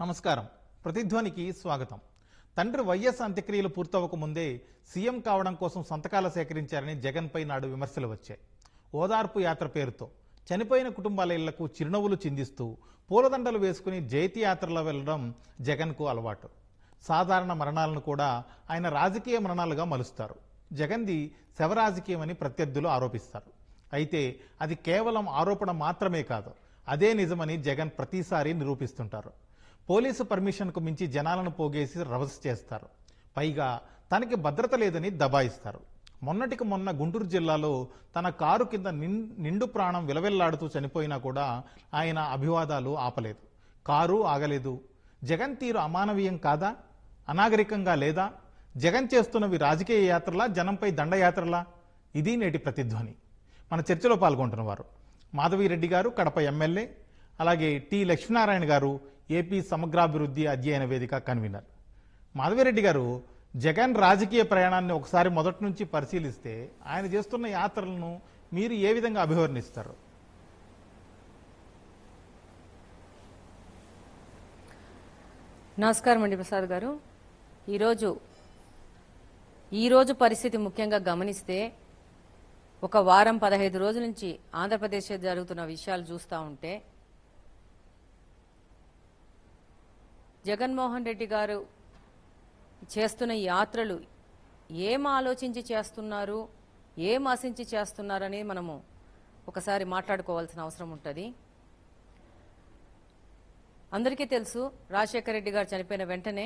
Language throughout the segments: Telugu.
నమస్కారం. ప్రతిధ్వనికి స్వాగతం. తండ్రి వైఎస్ అంత్యక్రియలు పూర్తవక ముందే సీఎం కావడం కోసం సంతకాలు సేకరించారని జగన్పై నాడు విమర్శలు వచ్చాయి. ఓదార్పు యాత్ర పేరుతో చనిపోయిన కుటుంబాల ఇళ్లకు చిరునవ్వులు చిందిస్తూ పూలదండలు వేసుకుని జైతి యాత్రలో వెళ్లడం జగన్కు అలవాటు. సాధారణ మరణాలను కూడా ఆయన రాజకీయ మరణాలుగా మలుస్తారు. జగన్ది శవరాజకీయమని ప్రత్యర్థులు ఆరోపిస్తారు. అయితే అది కేవలం ఆరోపణ మాత్రమే కాదు, అదే నిజమని జగన్ ప్రతిసారి నిరూపిస్తుంటారు. పోలీసు పర్మిషన్కు మించి జనాలను పోగేసి రవస్ చేస్తారు. పైగా తనకి భద్రత లేదని దబాయిస్తారు. మొన్నటికి మొన్న గుంటూరు జిల్లాలో తన కారు కింద నిండు ప్రాణం విలవెల్లాడుతూ చనిపోయినా కూడా ఆయన అభివాదాలు ఆపలేదు. కారు ఆగలేదు. జగన్ తీరు అమానవీయం కాదా? అనాగరికంగా లేదా? జగన్ చేస్తున్నవి రాజకీయ యాత్రలా, జనంపై దండయాత్రలా? ఇది నేటి ప్రతిధ్వని. మన చర్చలో పాల్గొంటున్న వారు మాధవిరెడ్డి గారు, కడప ఎమ్మెల్యే, అలాగే టి లక్ష్మీనారాయణ గారు, ఏపీ సమగ్రాభివృద్ధి అధ్యయన వేదిక కన్వీనర్. మాధవిరెడ్డి గారు, జగన్ రాజకీయ ప్రయాణాన్ని ఒకసారి మొదటి నుంచి పరిశీలిస్తే ఆయన చేస్తున్న యాత్రలను మీరు ఏ విధంగా అభివర్ణిస్తారు? నమస్కారం అండి ప్రసాద్ గారు. ఈరోజు పరిస్థితి ముఖ్యంగా గమనిస్తే ఒక వారం 15 రోజుల నుంచి ఆంధ్రప్రదేశ్ జరుగుతున్న విషయాలు చూస్తూ ఉంటే జగన్మోహన్ రెడ్డి గారు చేస్తున్న యాత్రలు ఏం ఆలోచించి చేస్తున్నారు, ఏం ఆశించి చేస్తున్నారు అనేది మనము ఒకసారి మాట్లాడుకోవాల్సిన అవసరం ఉంటుంది. అందరికీ తెలుసు, రాజశేఖర రెడ్డి గారు చనిపోయిన వెంటనే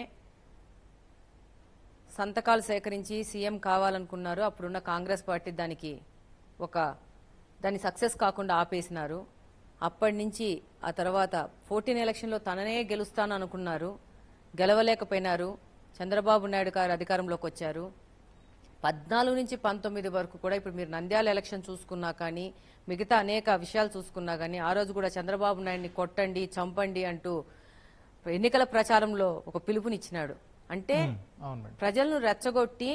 సంతకాలు సేకరించి సీఎం కావాలనుకున్నారు. అప్పుడున్న కాంగ్రెస్ పార్టీ దాన్ని సక్సెస్ కాకుండా ఆపేసినారు. అప్పటి నుంచి ఆ తర్వాత 14 ఎలక్షన్లో తననే గెలుస్తాను అనుకున్నారు, గెలవలేకపోయినారు. చంద్రబాబు నాయుడు గారు అధికారంలోకి వచ్చారు. 14 నుంచి 19 వరకు కూడా, ఇప్పుడు మీరు నంద్యాల ఎలక్షన్ చూసుకున్నా కానీ, మిగతా అనేక విషయాలు చూసుకున్నా కానీ, ఆ రోజు కూడా చంద్రబాబు నాయుడిని కొట్టండి, చంపండి అంటూ ఎన్నికల ప్రచారంలో ఒక పిలుపునిచ్చినాడు. అంటే ప్రజలను రెచ్చగొట్టి,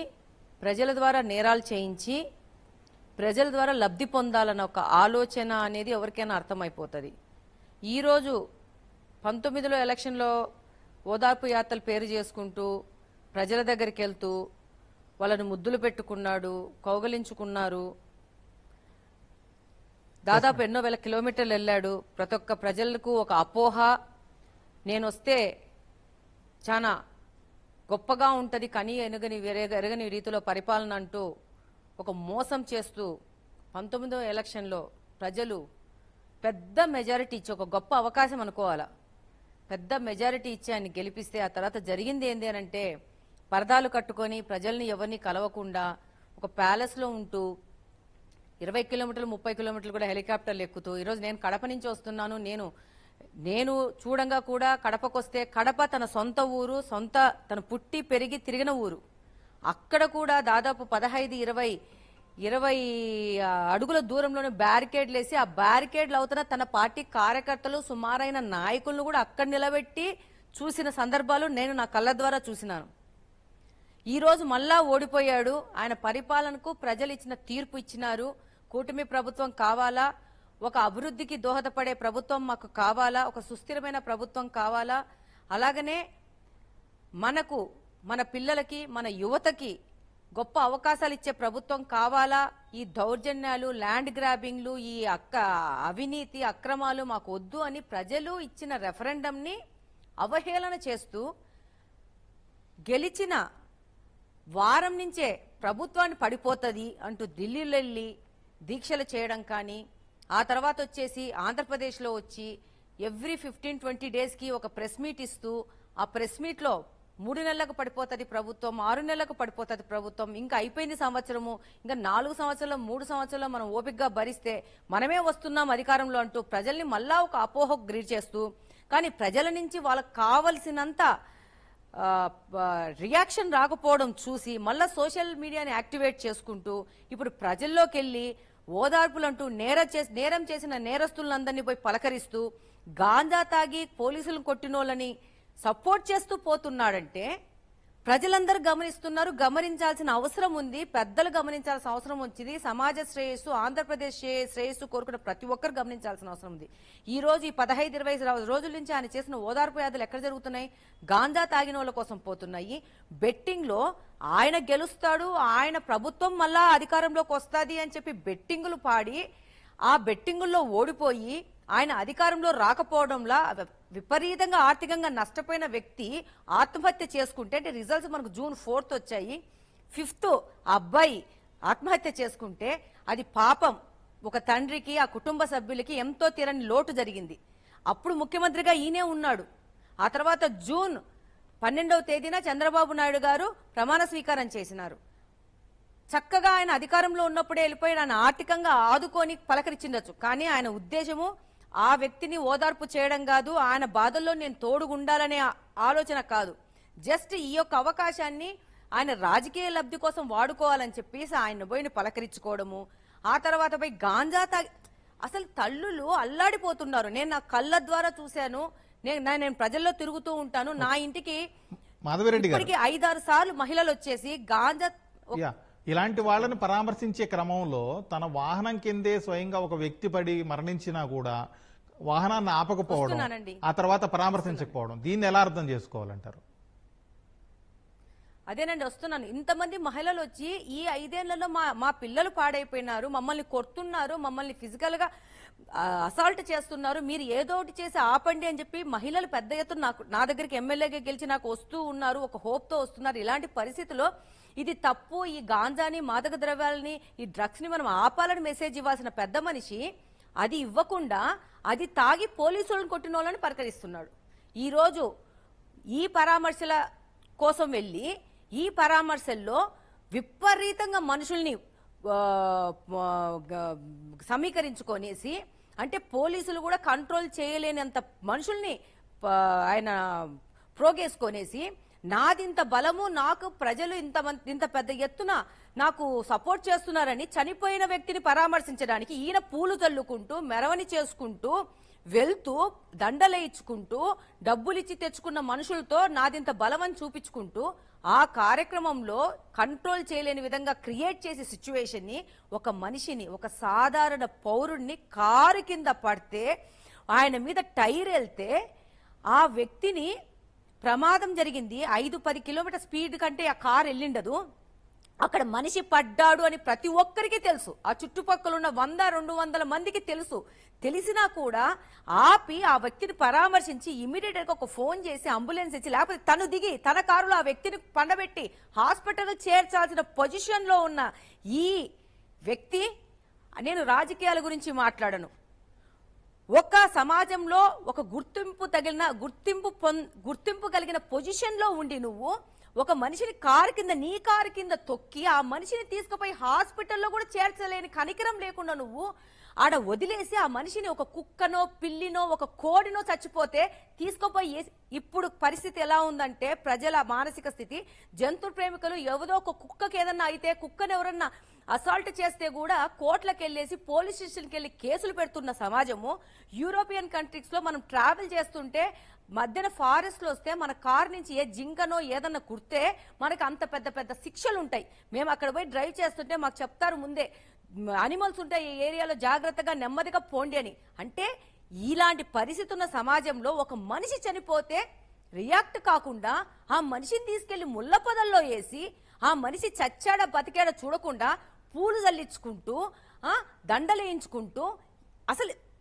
ప్రజల ద్వారా నేరాలు చేయించి, ప్రజల ద్వారా లబ్ధి పొందాలన్న ఒక ఆలోచన అనేది ఎవరికైనా అర్థమైపోతుంది. ఈరోజు 19లో ఎలక్షన్లో ఓదార్పు యాత్రలు పేరు చేసుకుంటూ ప్రజల దగ్గరికి వెళ్తూ వాళ్ళను ముద్దులు పెట్టుకున్నాడు, కౌగలించుకున్నారు. దాదాపు ఎన్నో వేల కిలోమీటర్లు వెళ్ళాడు. ప్రతి ఒక్క ప్రజలకు ఒక అపోహ, నేను వస్తే చాలా గొప్పగా ఉంటుంది, కని ఎరగని రీతిలో పరిపాలన అంటూ ఒక మోసం చేస్తూ 19వ ఎలక్షన్లో ప్రజలు పెద్ద మెజారిటీ ఇచ్చి, ఒక గొప్ప అవకాశం అనుకోవాలా, పెద్ద మెజారిటీ ఇచ్చి ఆయన గెలిపిస్తే ఆ తర్వాత జరిగింది ఏంది అనంటే, పరదాలు కట్టుకొని ప్రజల్ని ఎవరిని కలవకుండా ఒక ప్యాలెస్లో ఉంటూ 20 కిలోమీటర్లు 30 కిలోమీటర్లు కూడా హెలికాప్టర్లు ఎక్కుతూ, ఈరోజు నేను కడప నుంచి వస్తున్నాను, నేను చూడంగా కూడా కడపకు వస్తే, కడప తన సొంత ఊరు, తన పుట్టి పెరిగి తిరిగిన ఊరు. అక్కడ కూడా దాదాపు 15-20 అడుగుల దూరంలోనే బ్యారికేడ్లు వేసి, ఆ బ్యారికేడ్లు అవుతున్న తన పార్టీ కార్యకర్తలు, సుమారైన నాయకులను కూడా అక్కడ నిలబెట్టి చూసిన సందర్భాలు నేను నా కళ్ళ ద్వారా చూసినాను. ఈరోజు మళ్ళా ఓడిపోయాడు. ఆయన పరిపాలనకు ప్రజలు ఇచ్చిన తీర్పు ఇచ్చినారు. కూటమి ప్రభుత్వం కావాలా, ఒక అభివృద్ధికి దోహదపడే ప్రభుత్వం మాకు కావాలా, ఒక సుస్థిరమైన ప్రభుత్వం కావాలా, అలాగనే మన పిల్లలకి, మన యువతకి గొప్ప అవకాశాలు ఇచ్చే ప్రభుత్వం కావాలా, ఈ దౌర్జన్యాలు, ల్యాండ్ గ్రాబింగ్లు, ఈ అవినీతి అక్రమాలు మాకు వద్దు అని ప్రజలు ఇచ్చిన రెఫరెండంని అవహేళన చేస్తూ, గెలిచిన వారం నుంచే ప్రభుత్వాన్ని పడిపోతుంది అంటూ ఢిల్లీలో వెళ్ళి దీక్షలు చేయడం కానీ, ఆ తర్వాత వచ్చేసి ఆంధ్రప్రదేశ్లో వచ్చి ఎవ్రీ 15-20 డేస్కి ఒక ప్రెస్ మీట్ ఇస్తూ, ఆ ప్రెస్ మీట్లో 3 నెలలకు పడిపోతుంది ప్రభుత్వం, 6 నెలలకు పడిపోతుంది ప్రభుత్వం, ఇంకా అయిపోయింది సంవత్సరము, ఇంకా 4 సంవత్సరాలు 3 సంవత్సరాలు మనం ఓపికగా భరిస్తే మనమే వస్తున్నాం అధికారంలో అంటూ ప్రజల్ని మళ్ళా ఒక అపోహకు గురి చేస్తూ, కానీ ప్రజల నుంచి వాళ్ళకు కావలసినంత రియాక్షన్ రాకపోవడం చూసి మళ్ళా సోషల్ మీడియాని యాక్టివేట్ చేసుకుంటూ ఇప్పుడు ప్రజల్లోకి వెళ్ళి ఓదార్పులంటూ నేరం చేసిన నేరస్తులందరినీ పోయి పలకరిస్తూ, గాంజా తాగి పోలీసులను కొట్టినోళ్ళని సపోర్ట్ చేస్తూ పోతున్నాడంటే ప్రజలందరూ గమనిస్తున్నారు, గమనించాల్సిన అవసరం ఉంది, పెద్దలు గమనించాల్సిన అవసరం వచ్చింది, సమాజ శ్రేయస్సు, ఆంధ్రప్రదేశ్ శ్రేయస్సు కోరుకున్న ప్రతి ఒక్కరు గమనించాల్సిన అవసరం ఉంది. ఈ రోజు ఈ 15-20 రోజుల నుంచి ఆయన చేసిన ఓదార్పు యాత్రలు ఎక్కడ జరుగుతున్నాయి? గాంజా తాగిన వాళ్ళ కోసం పోతున్నాయి. బెట్టింగ్ లో ఆయన గెలుస్తాడు, ఆయన ప్రభుత్వం మళ్ళా అధికారంలోకి వస్తుంది అని చెప్పి బెట్టింగులు పాడి ఆ బెట్టింగుల్లో ఓడిపోయి ఆయన అధికారంలో రాకపోవడంలా విపరీతంగా ఆర్థికంగా నష్టపోయిన వ్యక్తి ఆత్మహత్య చేసుకుంటే, అంటే రిజల్ట్స్ మనకు June 4 వచ్చాయి. 5th అబ్బాయి ఆత్మహత్య చేసుకుంటే అది పాపం. ఒక తండ్రికి, ఆ కుటుంబ సభ్యులకి ఎంతో తీరని లోటు జరిగింది. అప్పుడు ముఖ్యమంత్రిగా ఈయనే ఉన్నాడు. ఆ తర్వాత June 12వ తేదీన చంద్రబాబు నాయుడు గారు ప్రమాణ స్వీకారం చేసినారు. చక్కగా ఆయన అధికారంలో ఉన్నప్పుడే వెళ్ళిపోయి ఆయన ఆర్థికంగా ఆదుకొని పలకరించిండొచ్చు. కానీ ఆయన ఉద్దేశము ఆ వ్యక్తిని ఓదార్పు చేయడం కాదు, ఆయన బాధల్లో నేను తోడుగుండాలనే ఆలోచన కాదు. జస్ట్ ఈ యొక్క అవకాశాన్ని ఆయన రాజకీయ లబ్ధి కోసం వాడుకోవాలని చెప్పేసి ఆయన పోయిన పలకరించుకోవడము, ఆ తర్వాత పోయి గాంజా తాగి అసలు తల్లులు అల్లాడిపోతున్నారు. నేను నా కళ్ళ ద్వారా చూశాను. నేను ప్రజల్లో తిరుగుతూ ఉంటాను. నా ఇంటికి ఇప్పటికి 5-6 సార్లు మహిళలు వచ్చేసి గాంజా ఇలాంటి వాళ్ళని పరామర్శించే క్రమంలో తన వాహనం కిందే స్వయంగా ఒక వ్యక్తి పడి మరణించినా కూడా వాహనాన్ని ఆపకపోవడం, ఆ తర్వాత పరామర్శించకపోవడం, దీన్ని ఎలా అర్థం చేసుకోవాలంటారు? అదేనండి, వస్తున్నాను. ఇంతమంది మహిళలు వచ్చి ఈ 5 ఏళ్లలో మా పిల్లలు పాడైపోయినారు, మమ్మల్ని కొడుతున్నారు, మమ్మల్ని ఫిజికల్ గా అసాల్ట్ చేస్తున్నారు, మీరు ఏదో ఒకటి చేసి ఆపండి అని చెప్పి మహిళలు పెద్ద ఎత్తున నా దగ్గరికి ఎమ్మెల్యేగా గెలిచి నాకు వస్తూ ఉన్నారు, ఒక హోప్ తో వస్తున్నారు. ఇలాంటి పరిస్థితిలో ఇది తప్పు, ఈ గాంజాని, మాదక ద్రవ్యాలని, ఈ డ్రగ్స్ ని మనం ఆపాలని మెసేజ్ ఇవ్వాల్సిన పెద్ద మనిషి అది ఇవ్వకుండా అది తాగి పోలీసులను కొట్టిన వాళ్ళని పలకరిస్తున్నాడు. ఈ రోజు ఈ పరామర్శల కోసం వెళ్లి ఈ పరామర్శల్లో విపరీతంగా మనుషుల్ని సమీకరించుకొనేసి, అంటే పోలీసులు కూడా కంట్రోల్ చేయలేనంత మనుషుల్ని ఆయన ప్రోగేసుకొనేసి, నాదింత బలము, నాకు ప్రజలు ఇంత పెద్ద ఎత్తున నాకు సపోర్ట్ చేస్తున్నారని చనిపోయిన వ్యక్తిని పరామర్శించడానికి ఈయన పూలు చల్లుకుంటూ మెరవని చేసుకుంటూ వెళ్తూ దండలేయించుకుంటూ డబ్బులిచ్చి తెచ్చుకున్న మనుషులతో నాదింత బలమని చూపించుకుంటూ ఆ కార్యక్రమంలో కంట్రోల్ చేయలేని విధంగా క్రియేట్ చేసే సిచ్యువేషన్ ని, ఒక మనిషిని, ఒక సాధారణ పౌరుణ్ణి కారు కింద పడితే ఆయన మీద టైర్ వెళ్తే ఆ వ్యక్తిని ప్రమాదం జరిగింది. 5-10 కిలోమీటర్ స్పీడ్ కంటే ఆ కారు వెళ్ళిండదు. అక్కడ మనిషి పడ్డాడు అని ప్రతి ఒక్కరికి తెలుసు. ఆ చుట్టుపక్కల ఉన్న 100-200 మందికి తెలుసు. తెలిసినా కూడా ఆపి ఆ వ్యక్తిని పరామర్శించి ఇమీడియట్ గా ఒక ఫోన్ చేసి అంబులెన్స్ ఇచ్చి, లేకపోతే తను దిగి తన కారులో ఆ వ్యక్తిని పండబెట్టి హాస్పిటల్ చేర్చాల్సిన పొజిషన్ లో ఉన్న ఈ వ్యక్తి, నేను రాజకీయాల గురించి మాట్లాడను, ఒక సమాజంలో ఒక గుర్తింపు కలిగిన పొజిషన్ లో ఉండి నువ్వు ఒక మనిషిని నీ కారు కింద తొక్కి ఆ మనిషిని తీసుకుపోయి హాస్పిటల్లో కూడా చేర్చలేని కనికరం లేకుండా నువ్వు ఆడ వదిలేసి ఆ మనిషిని ఒక కుక్కనో, పిల్లినో, ఒక కోడినో చచ్చిపోతే తీసుకుపోయి, ఇప్పుడు పరిస్థితి ఎలా ఉందంటే ప్రజల మానసిక స్థితి, జంతు ప్రేమికులు ఎవరో ఒక కుక్కకి ఏదన్నా అయితే, కుక్కను ఎవరన్నా అసాల్ట్ చేస్తే కూడా కోర్టులకు వెళ్ళేసి పోలీస్ స్టేషన్కి వెళ్ళి కేసులు పెడుతున్న సమాజము. యూరోపియన్ కంట్రీస్ లో మనం ట్రావెల్ చేస్తుంటే మధ్యన ఫారెస్ట్ లో వస్తే మన కార్ నుంచి ఏ జింకనో ఏదన్నా కుడితే మనకు అంత పెద్ద పెద్ద శిక్షలు ఉంటాయి. మేము అక్కడ పోయి డ్రైవ్ చేస్తుంటే మాకు చెప్తారు ముందే, అనిమల్స్ ఉంటాయి ఈ ఏరియాలో, జాగ్రత్తగా నెమ్మదిగా పోండి అని. అంటే ఇలాంటి పరిస్థితి ఉన్న సమాజంలో ఒక మనిషి చనిపోతే రియాక్ట్ కాకుండా ఆ మనిషిని తీసుకెళ్లి ముళ్ళ పొదల్లో వేసి ఆ మనిషి చచ్చాడా బతికాడా చూడకుండా పూలు జల్లించుకుంటూ దండలేయించుకుంటూ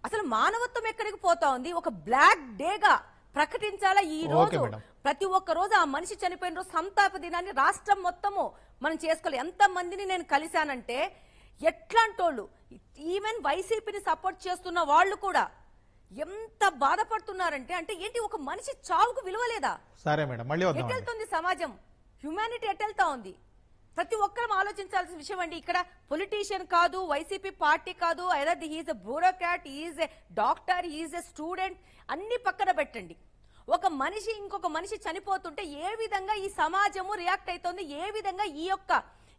అసలు మానవత్వం ఎక్కడికి పోతా ఉంది? ఒక బ్లాక్ డేగా ప్రకటించాలా ఈ రోజు? ప్రతి ఒక్క రోజు ఆ మనిషి చనిపోయిన రోజు సంతాప దినాన్ని రాష్ట్రం మొత్తము మనం చేసుకోవాలి. ఎంత మందిని నేను కలిశానంటే, ఎట్లాంటోళ్ళు, ఈవెన్ వైసీపీని సపోర్ట్ చేస్తున్న వాళ్ళు కూడా ఎంత బాధపడుతున్నారంటే, అంటే ఏంటి, ఒక మనిషి చావుకు విలువలేదా? సరే మేడం, మళ్ళీ ఎటెళ్తుంది సమాజం? హ్యుమానిటీ ఎటెళ్తా ఉంది? ప్రతి ఒక్కరం ఆలోచించాల్సిన విషయం అండి. ఇక్కడ పొలిటీషియన్ కాదు, వైసీపీ పార్టీ కాదు, either he is a bureaucrat, he is a doctor, he is a student, అన్ని పక్కన పెట్టండి. ఒక మనిషి ఇంకొక మనిషి చనిపోతుంటే ఏ విధంగా ఈ సమాజము రియాక్ట్ అవుతోంది, ఏ విధంగా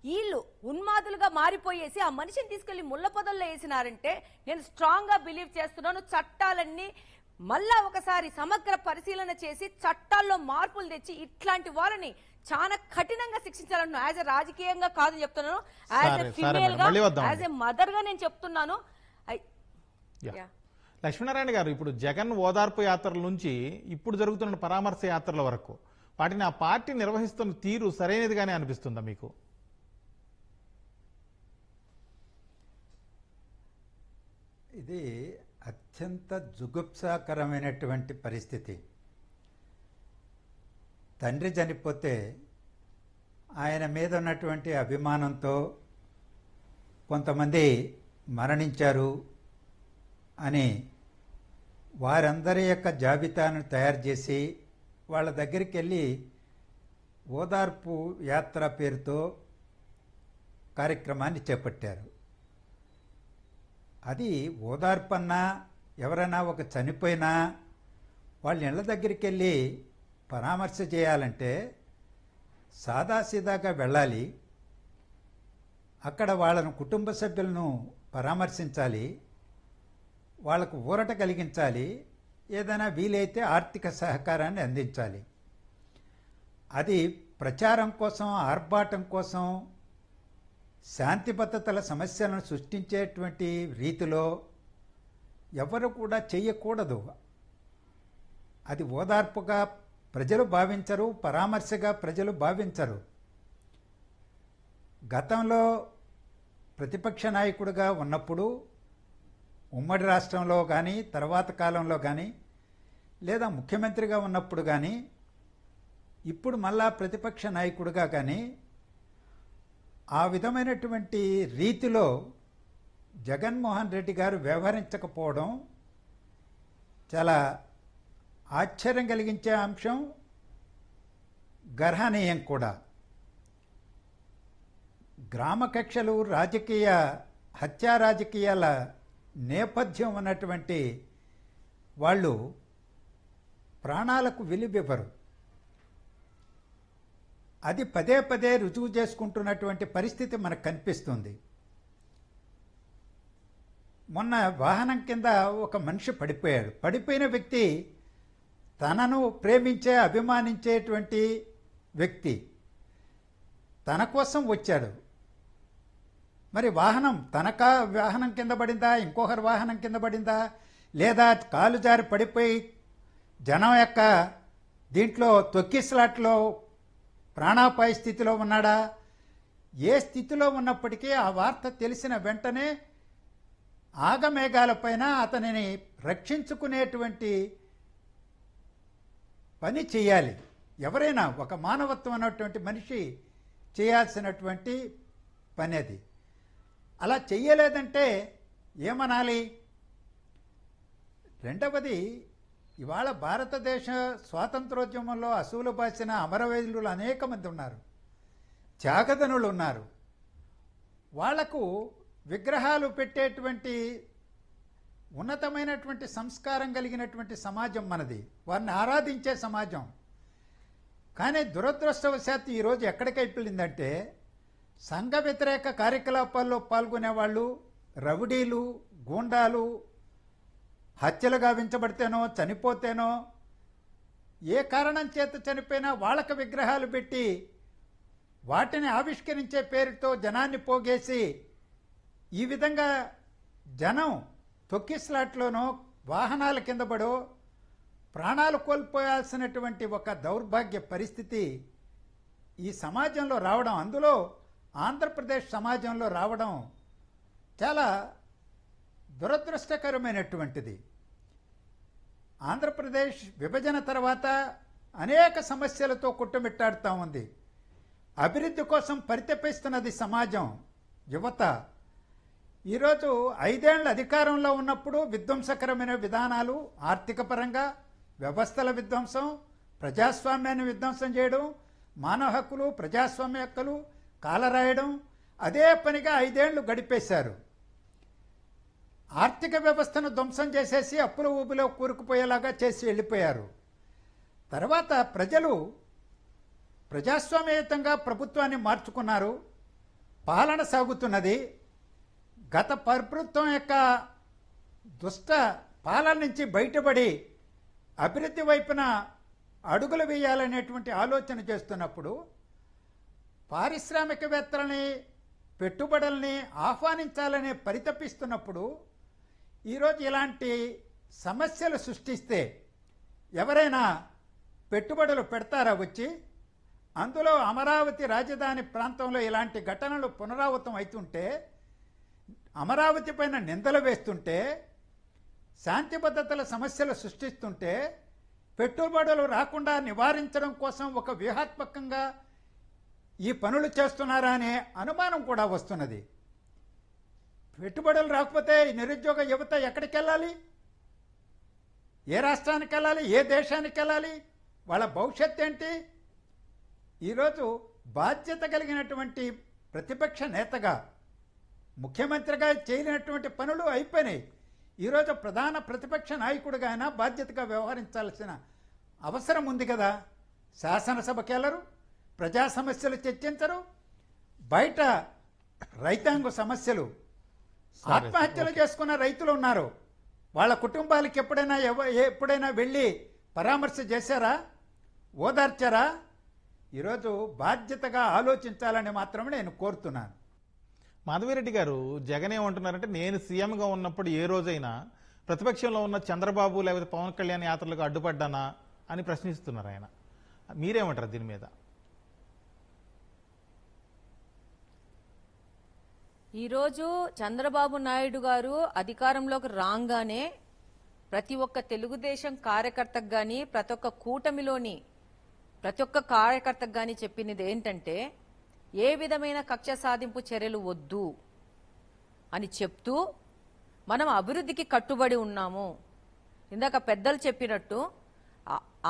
వీళ్ళు ఉన్మాదులుగా మారిపోయేసి ఆ మనిషిని తీసుకెళ్లి ముళ్ళ పొదల్లో వేసినారంటే, నేను స్ట్రాంగ్ గా బిలీవ్ చేస్తున్నాను, చట్టాలన్నీ మళ్ళా ఒకసారి సమగ్ర పరిశీలన చేసి చట్టాల్లో మార్పులు తెచ్చి ఇట్లాంటి వాళ్ళని చాలా కఠినంగా శిక్షించాలంటున్నాను. యాజ్ ఎ రాజకీయంగా కాదు చెప్తున్నాను, యాజ్ ఎ సరే, ఫీమేల్ గా, మళ్ళీ వద్దామండి. యాజ్ ఎ మదర్ గా నేను చెప్తున్నాను. యా. లక్ష్మీనారాయణ గారు, ఇప్పుడు జగన్ ఓదార్పు యాత్రల నుంచి ఇప్పుడు జరుగుతున్న పరామర్శ యాత్రల వరకు వాటిని ఆ పార్టీ నిర్వహిస్తున్న తీరు సరైనదిగానే అనిపిస్తుందా మీకు? ఇది అత్యంత జుగుప్సాకరమైనటువంటి పరిస్థితి. తండ్రి చనిపోతే ఆయన మీద ఉన్నటువంటి అభిమానంతో కొంతమంది మరణించారు అని వారందరి యొక్క జాబితాను తయారు చేసి వాళ్ళ దగ్గరికి వెళ్ళి ఓదార్పు యాత్ర పేరుతో కార్యక్రమాన్ని చేపట్టారు. అది ఓదార్పన్నా ఎవరైనా ఒక చనిపోయినా వాళ్ళ ఇళ్ళ దగ్గరికి వెళ్ళి పరామర్శ చేయాలంటే సాదాసీదాగా వెళ్ళాలి, అక్కడ వాళ్ళను కుటుంబ సభ్యులను పరామర్శించాలి, వాళ్ళకు ఊరట కలిగించాలి, ఏదైనా వీలైతే ఆర్థిక సహకారాన్ని అందించాలి. అది ప్రచారం కోసం, ఆర్భాటం కోసం, శాంతి భద్రతల సమస్యలను సృష్టించేటువంటి రీతిలో ఎవరు కూడా చెయ్యకూడదు. అది ఓదార్పుగా ప్రజలు భావించరు, పరామర్శగా ప్రజలు భావించరు. గతంలో ప్రతిపక్ష నాయకుడిగా ఉన్నప్పుడు ఉమ్మడి రాష్ట్రంలో కానీ, తర్వాత కాలంలో కానీ, లేదా ముఖ్యమంత్రిగా ఉన్నప్పుడు కానీ, ఇప్పుడు మళ్ళా ప్రతిపక్ష నాయకుడిగా కానీ ఆ విధమైనటువంటి రీతిలో జగన్మోహన్ రెడ్డి గారు వ్యవహరించకపోవడం చాలా ఆశ్చర్యం కలిగించే అంశం, గర్హనీయం కూడా. గ్రామ కక్షలు, రాజకీయ హత్యా రాజకీయాల నేపథ్యం ఉన్నటువంటి వాళ్ళు ప్రాణాలకు విలువివ్వరు. అది పదే పదే రుజువు చేసుకుంటున్నటువంటి పరిస్థితి మనకు కనిపిస్తుంది. మొన్న వాహనం కింద ఒక మనిషి పడిపోయాడు. పడిపోయిన వ్యక్తి తనను ప్రేమించే, అభిమానించేటువంటి వ్యక్తి, తన కోసం వచ్చాడు. మరి వాహనం వాహనం కింద పడిందా, ఇంకొకరి వాహనం కింద పడిందా, లేదా కాలు జారి పడిపోయి జనం యొక్క దీంట్లో తొక్కిసలాట్లో ప్రాణాపాయ స్థితిలో ఉన్నాడా? ఏ స్థితిలో ఉన్నప్పటికీ ఆ వార్త తెలిసిన వెంటనే ఆగమేఘాలపైన అతనిని రక్షించుకునేటువంటి పని చేయాలి. ఎవరైనా ఒక మానవత్వం అన్నటువంటి మనిషి చేయాల్సినటువంటి పని అది. అలా చెయ్యలేదంటే ఏమనాలి? రెండవది, ఇవాళ భారతదేశ స్వాతంత్రోద్యమంలో అసూలు బాసిన అమరవీరులు అనేక మంది ఉన్నారు, త్యాగధనులు ఉన్నారు. వాళ్లకు విగ్రహాలు పెట్టేటువంటి ఉన్నతమైనటువంటి సంస్కారం కలిగినటువంటి సమాజం మనది, వారిని ఆరాధించే సమాజం. కానీ దురదృష్టవశాత్తు ఈరోజు ఎక్కడికి అయిపోయిందంటే, సంఘ వ్యతిరేక కార్యకలాపాల్లో పాల్గొనేవాళ్ళు, రౌడీలు, గూండాలు హత్యలు గావించబడితేనో, చనిపోతేనో, ఏ కారణం చేత చనిపోయినా వాళ్ళకు విగ్రహాలు పెట్టి వాటిని ఆవిష్కరించే పేరుతో జనాన్ని పోగేసి ఈ విధంగా జనం తొక్కిస్లాట్లోనో, వాహనాల కింద పడో ప్రాణాలు కోల్పోయాల్సినటువంటి ఒక దౌర్భాగ్య పరిస్థితి ఈ సమాజంలో రావడం, అందులో ఆంధ్రప్రదేశ్ సమాజంలో రావడం చాలా దురదృష్టకరమైనటువంటిది. ఆంధ్రప్రదేశ్ విభజన తర్వాత అనేక సమస్యలతో కొట్టుమిట్టాడుతూ ఉంది. అభివృద్ధి కోసం పరితపిస్తున్నది సమాజం, యువత. ఈరోజు 5 ఏళ్ల అధికారంలో ఉన్నప్పుడు విధ్వంసకరమైన విధానాలు, ఆర్థిక పరంగా వ్యవస్థల విధ్వంసం, ప్రజాస్వామ్యాన్ని విధ్వంసం చేయడం, మానవ హక్కులు, ప్రజాస్వామ్య హక్కులు కాలరాయడం, అదే పనిగా 5 ఏళ్లు గడిపేశారు. ఆర్థిక వ్యవస్థను ధ్వంసం చేసేసి అప్పుల ఊబిలో కూరుకుపోయేలాగా చేసి వెళ్ళిపోయారు. తర్వాత ప్రజలు ప్రజాస్వామ్యయుతంగా ప్రభుత్వాన్ని మార్చుకున్నారు, పాలన సాగుతున్నది. గత ప్రభుత్వం యొక్క దుష్ట పాలన నుంచి బయటపడి అభివృద్ధి వైపున అడుగులు వేయాలనేటువంటి ఆలోచన చేస్తున్నప్పుడు పారిశ్రామికవేత్తలని పెట్టుబడుల్ని ఆహ్వానించాలని పరితపిస్తున్నప్పుడు ఈరోజు ఇలాంటి సమస్యలు సృష్టిస్తే ఎవరైనా పెట్టుబడులు పెడతారా వచ్చి? అందులో అమరావతి రాజధాని ప్రాంతంలో ఇలాంటి ఘటనలు పునరావృతం అవుతుంటే, అమరావతి పైన నిందలు వేస్తుంటే, శాంతి భద్రతల సమస్యలు సృష్టిస్తుంటే, పెట్టుబడులు రాకుండా నివారించడం కోసం ఒక వ్యూహాత్మకంగా ఈ పనులు చేస్తున్నారా అనే అనుమానం కూడా వస్తున్నది. పెట్టుబడులు రాకపోతే నిరుద్యోగ యువత ఎక్కడికి వెళ్ళాలి? ఏ రాష్ట్రానికి వెళ్ళాలి? ఏ దేశానికి వెళ్ళాలి? వాళ్ళ భవిష్యత్ ఏంటి? ఈరోజు బాధ్యత కలిగినటువంటి ప్రతిపక్ష నేతగా, ముఖ్యమంత్రిగా చేయలేనటువంటి పనులు అయిపోయినాయి. ఈరోజు ప్రధాన ప్రతిపక్ష నాయకుడిగా అయినా బాధ్యతగా వ్యవహరించాల్సిన అవసరం ఉంది కదా. శాసనసభకి వెళ్ళరు, ప్రజా సమస్యలు చర్చించరు, బయట రైతాంగ సమస్యలు, ఆత్మహత్యలు చేసుకున్న రైతులు ఉన్నారు, వాళ్ళ కుటుంబాలకి ఎప్పుడైనా వెళ్ళి పరామర్శ చేశారా? ఓదార్చారా? ఈరోజు బాధ్యతగా ఆలోచించాలని మాత్రమే నేను కోరుతున్నాను. మాధవిరెడ్డి గారు, జగన్ ఏమంటున్నారంటే, నేను సీఎంగా ఉన్నప్పుడు ఏ రోజైనా ప్రతిపక్షంలో ఉన్న చంద్రబాబు లేకపోతే పవన్ కళ్యాణ్ యాత్రలకు అడ్డుపడ్డానా అని ప్రశ్నిస్తున్నారు ఆయన. మీరేమంటారు దీని మీద? ఈరోజు చంద్రబాబు నాయుడు గారు అధికారంలోకి రాగానే ప్రతి ఒక్క తెలుగుదేశం కార్యకర్తకు కానీ, ప్రతి ఒక్క కూటమిలోని ప్రతి ఒక్క కార్యకర్తకు కానీ చెప్పినది ఏంటంటే, ఏ విధమైన కక్ష సాధింపు చర్యలు వద్దు అని చెప్తూ మనం అభివృద్ధికి కట్టుబడి ఉన్నాము. ఇందాక పెద్దలు చెప్పినట్టు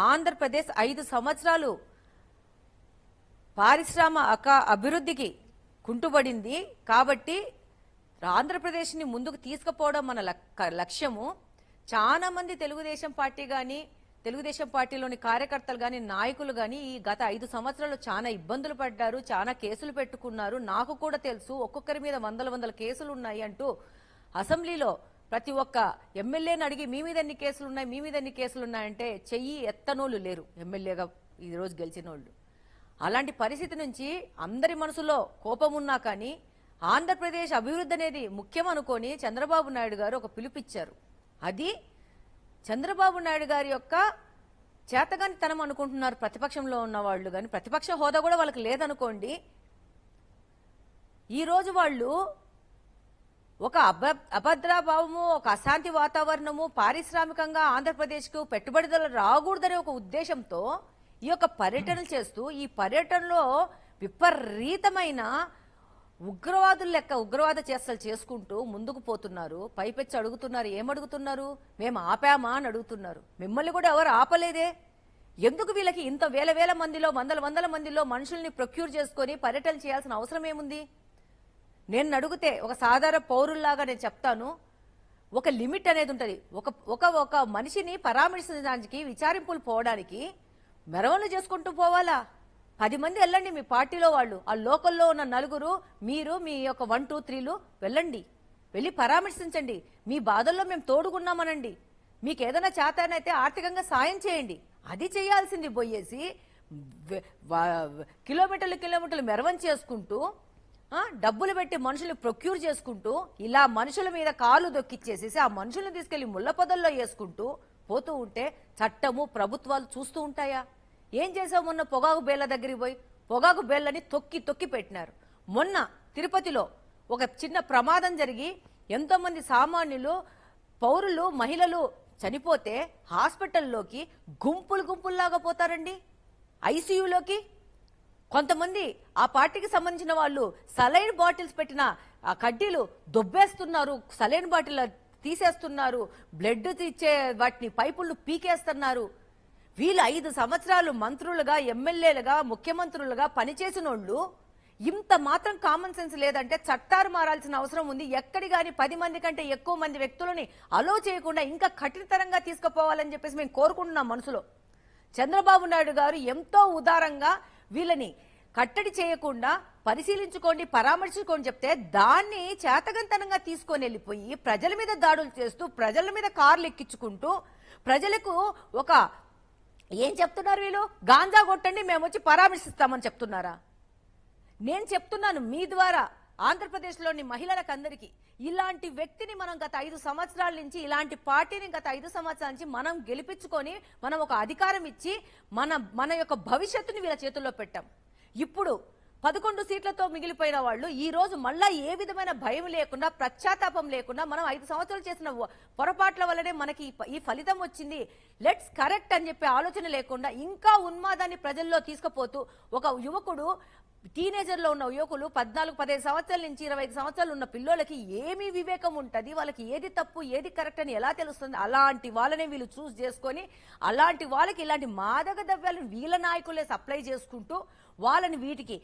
ఆంధ్రప్రదేశ్ 5 సంవత్సరాలు పారిశ్రామిక అభివృద్ధికి కుంటుబడింది. కాబట్టి ఆంధ్రప్రదేశ్ని ముందుకు తీసుకుపోవడం మన లక్ష్యము. చాలా మంది తెలుగుదేశం పార్టీ కానీ, తెలుగుదేశం పార్టీలోని కార్యకర్తలు కానీ, నాయకులు కానీ ఈ గత 5 సంవత్సరాలు చాలా ఇబ్బందులు పడ్డారు, చాలా కేసులు పెట్టుకున్నారు. నాకు కూడా తెలుసు, ఒక్కొక్కరి మీద వందల కేసులు ఉన్నాయి అంటూ అసెంబ్లీలో ప్రతి ఒక్క ఎమ్మెల్యేని అడిగి మీ మీద ఎన్ని కేసులు ఉన్నాయి, మీ మీద ఎన్ని కేసులు ఉన్నాయంటే చెయ్యి ఎత్తనోళ్ళు లేరు ఎమ్మెల్యేగా ఈరోజు గెలిచిన వాళ్ళు. అలాంటి పరిస్థితి నుంచి అందరి మనసులో కోపం ఉన్నా కానీ ఆంధ్రప్రదేశ్ అభివృద్ధి అనేది ముఖ్యం అనుకొని చంద్రబాబు నాయుడు గారు ఒక పిలుపిచ్చారు. అది చంద్రబాబు నాయుడు గారి యొక్క చేతగానితనం అనుకుంటున్నారు ప్రతిపక్షంలో ఉన్న వాళ్ళు. కానీ ప్రతిపక్ష హోదా కూడా వాళ్ళకి లేదనుకోండి. ఈరోజు వాళ్ళు ఒక అభద్రాభావము, ఒక అశాంతి వాతావరణము, పారిశ్రామికంగా ఆంధ్రప్రదేశ్కు పెట్టుబడులు రాకూడదనే ఒక ఉద్దేశంతో ఈ యొక్క పర్యటనలు చేస్తూ, ఈ పర్యటనలో విపరీతమైన ఉగ్రవాద చేష్టలు చేసుకుంటూ ముందుకు పోతున్నారు. పైపెచ్చి అడుగుతున్నారు. ఏమడుగుతున్నారు? మేము ఆపామా అని అడుగుతున్నారు. మిమ్మల్ని కూడా ఎవరు ఆపలేదే. ఎందుకు వీళ్ళకి ఇంత వేల మందిలో, వందల మందిలో మనుషుల్ని ప్రొక్యూర్ చేసుకొని పర్యటన చేయాల్సిన అవసరం ఏముంది? నేను అడిగితే ఒక సాధారణ పౌరుల్లాగా నేను చెప్తాను, ఒక లిమిట్ అనేది ఉంటుంది. ఒక మనిషిని పరామర్శించడానికి, విచారింపులు పోవడానికి మెరవన్లు చేసుకుంటూ పోవాలా? 10 మంది వెళ్ళండి మీ పార్టీలో వాళ్ళు, ఆ లోకల్లో ఉన్న నలుగురు, మీరు మీ యొక్క 1, 2, 3లు వెళ్ళండి, వెళ్ళి పరామర్శించండి. మీ బాధల్లో మేము తోడుగున్నామనండి. మీకు ఏదైనా చేతనైతే ఆర్థికంగా సాయం చేయండి. అది చేయాల్సింది పోయేసి కిలోమీటర్లు మెరవన్ చేసుకుంటూ, డబ్బులు పెట్టి మనుషుల్ని ప్రొక్యూర్ చేసుకుంటూ, ఇలా మనుషుల మీద కాలు దొక్కిచ్చేసేసి ఆ మనుషుల్ని తీసుకెళ్లి ముళ్ళ పొదల్లో వేసుకుంటూ పోతూ ఉంటే చట్టము, ప్రభుత్వాలు చూస్తూ ఉంటాయా? ఏం చేసావు? మొన్న పొగాకు బేళ్ల దగ్గరికి పోయి పొగాకు బేళ్లని తొక్కి పెట్టినారు. మొన్న తిరుపతిలో ఒక చిన్న ప్రమాదం జరిగి ఎంతో మంది సామాన్యులు, పౌరులు, మహిళలు చనిపోతే హాస్పిటల్లోకి గుంపుల్లాగా పోతారండి. ఐసీయూలోకి కొంతమంది ఆ పార్టీకి సంబంధించిన వాళ్ళు సలైన్ బాటిల్స్ పెట్టిన ఆ కడ్డీలు దొబ్బేస్తున్నారు, సలైన్ బాటిల్ తీసేస్తున్నారు, బ్లడ్ ఇచ్చే వాటిని పైపులను పీకేస్తున్నారు. వీళ్ళు 5 సంవత్సరాలు మంత్రులుగా, ఎమ్మెల్యేలుగా, ముఖ్యమంత్రులుగా పనిచేసిన వాళ్ళు ఇంత మాత్రం కామన్ సెన్స్ లేదంటే చట్టాలు మారాల్సిన అవసరం ఉంది. ఎక్కడి కానీ 10 మంది కంటే ఎక్కువ మంది వ్యక్తులని అలో చేయకుండా ఇంకా కఠినతరంగా తీసుకుపోవాలని చెప్పేసి మేము కోరుకుంటున్నాం మనసులో. చంద్రబాబు నాయుడు గారు ఎంతో ఉదారంగా వీళ్ళని కట్టడి చేయకుండా పరిశీలించుకోండి, పరామర్శించుకోండి చెప్తే దాన్ని చేతగంతనంగా తీసుకొని వెళ్ళిపోయి ప్రజల మీద దాడులు చేస్తూ, ప్రజల మీద కార్లు ఎక్కించుకుంటూ, ప్రజలకు ఒక ఏం చెప్తున్నారు వీళ్ళు? గాంజా కొట్టండి మేము వచ్చి పరామర్శిస్తామని చెప్తున్నారా? నేను చెప్తున్నాను మీ ద్వారా ఆంధ్రప్రదేశ్లోని మహిళలకందరికీ, ఇలాంటి వ్యక్తిని మనం గత 5 సంవత్సరాల నుంచి, ఇలాంటి పార్టీని గత 5 సంవత్సరాల నుంచి మనం గెలిపించుకొని మనం ఒక అధికారం ఇచ్చి మన యొక్క భవిష్యత్తుని వీళ్ళ చేతుల్లో పెట్టాం. ఇప్పుడు 11 సీట్లతో మిగిలిపోయిన వాళ్ళు ఈ రోజు మళ్ళా ఏ విధమైన భయం లేకుండా, పశ్చాత్తాపం లేకుండా, మనం 5 సంవత్సరాలు చేసిన పొరపాట్ల వల్లనే మనకి ఈ ఫలితం వచ్చింది, లెట్స్ కరెక్ట్ అని చెప్పే ఆలోచన లేకుండా ఇంకా ఉన్మాదాన్ని ప్రజల్లో తీసుకుపోతూ, ఒక యువకుడు, టీనేజర్లో ఉన్న యువకులు 14-15 సంవత్సరాల నుంచి 25 సంవత్సరాలు ఉన్న పిల్లలకి ఏమీ వివేకం ఉంటుంది, వాళ్ళకి ఏది తప్పు ఏది కరెక్ట్ అని ఎలా తెలుస్తుంది? అలాంటి వాళ్ళనే వీళ్ళు చూస్ చేసుకొని, అలాంటి వాళ్ళకి ఇలాంటి మాదక ద్రవ్యాలను వీళ్ళ నాయకులే సప్లై చేసుకుంటూ, వాళ్ళని వీటికి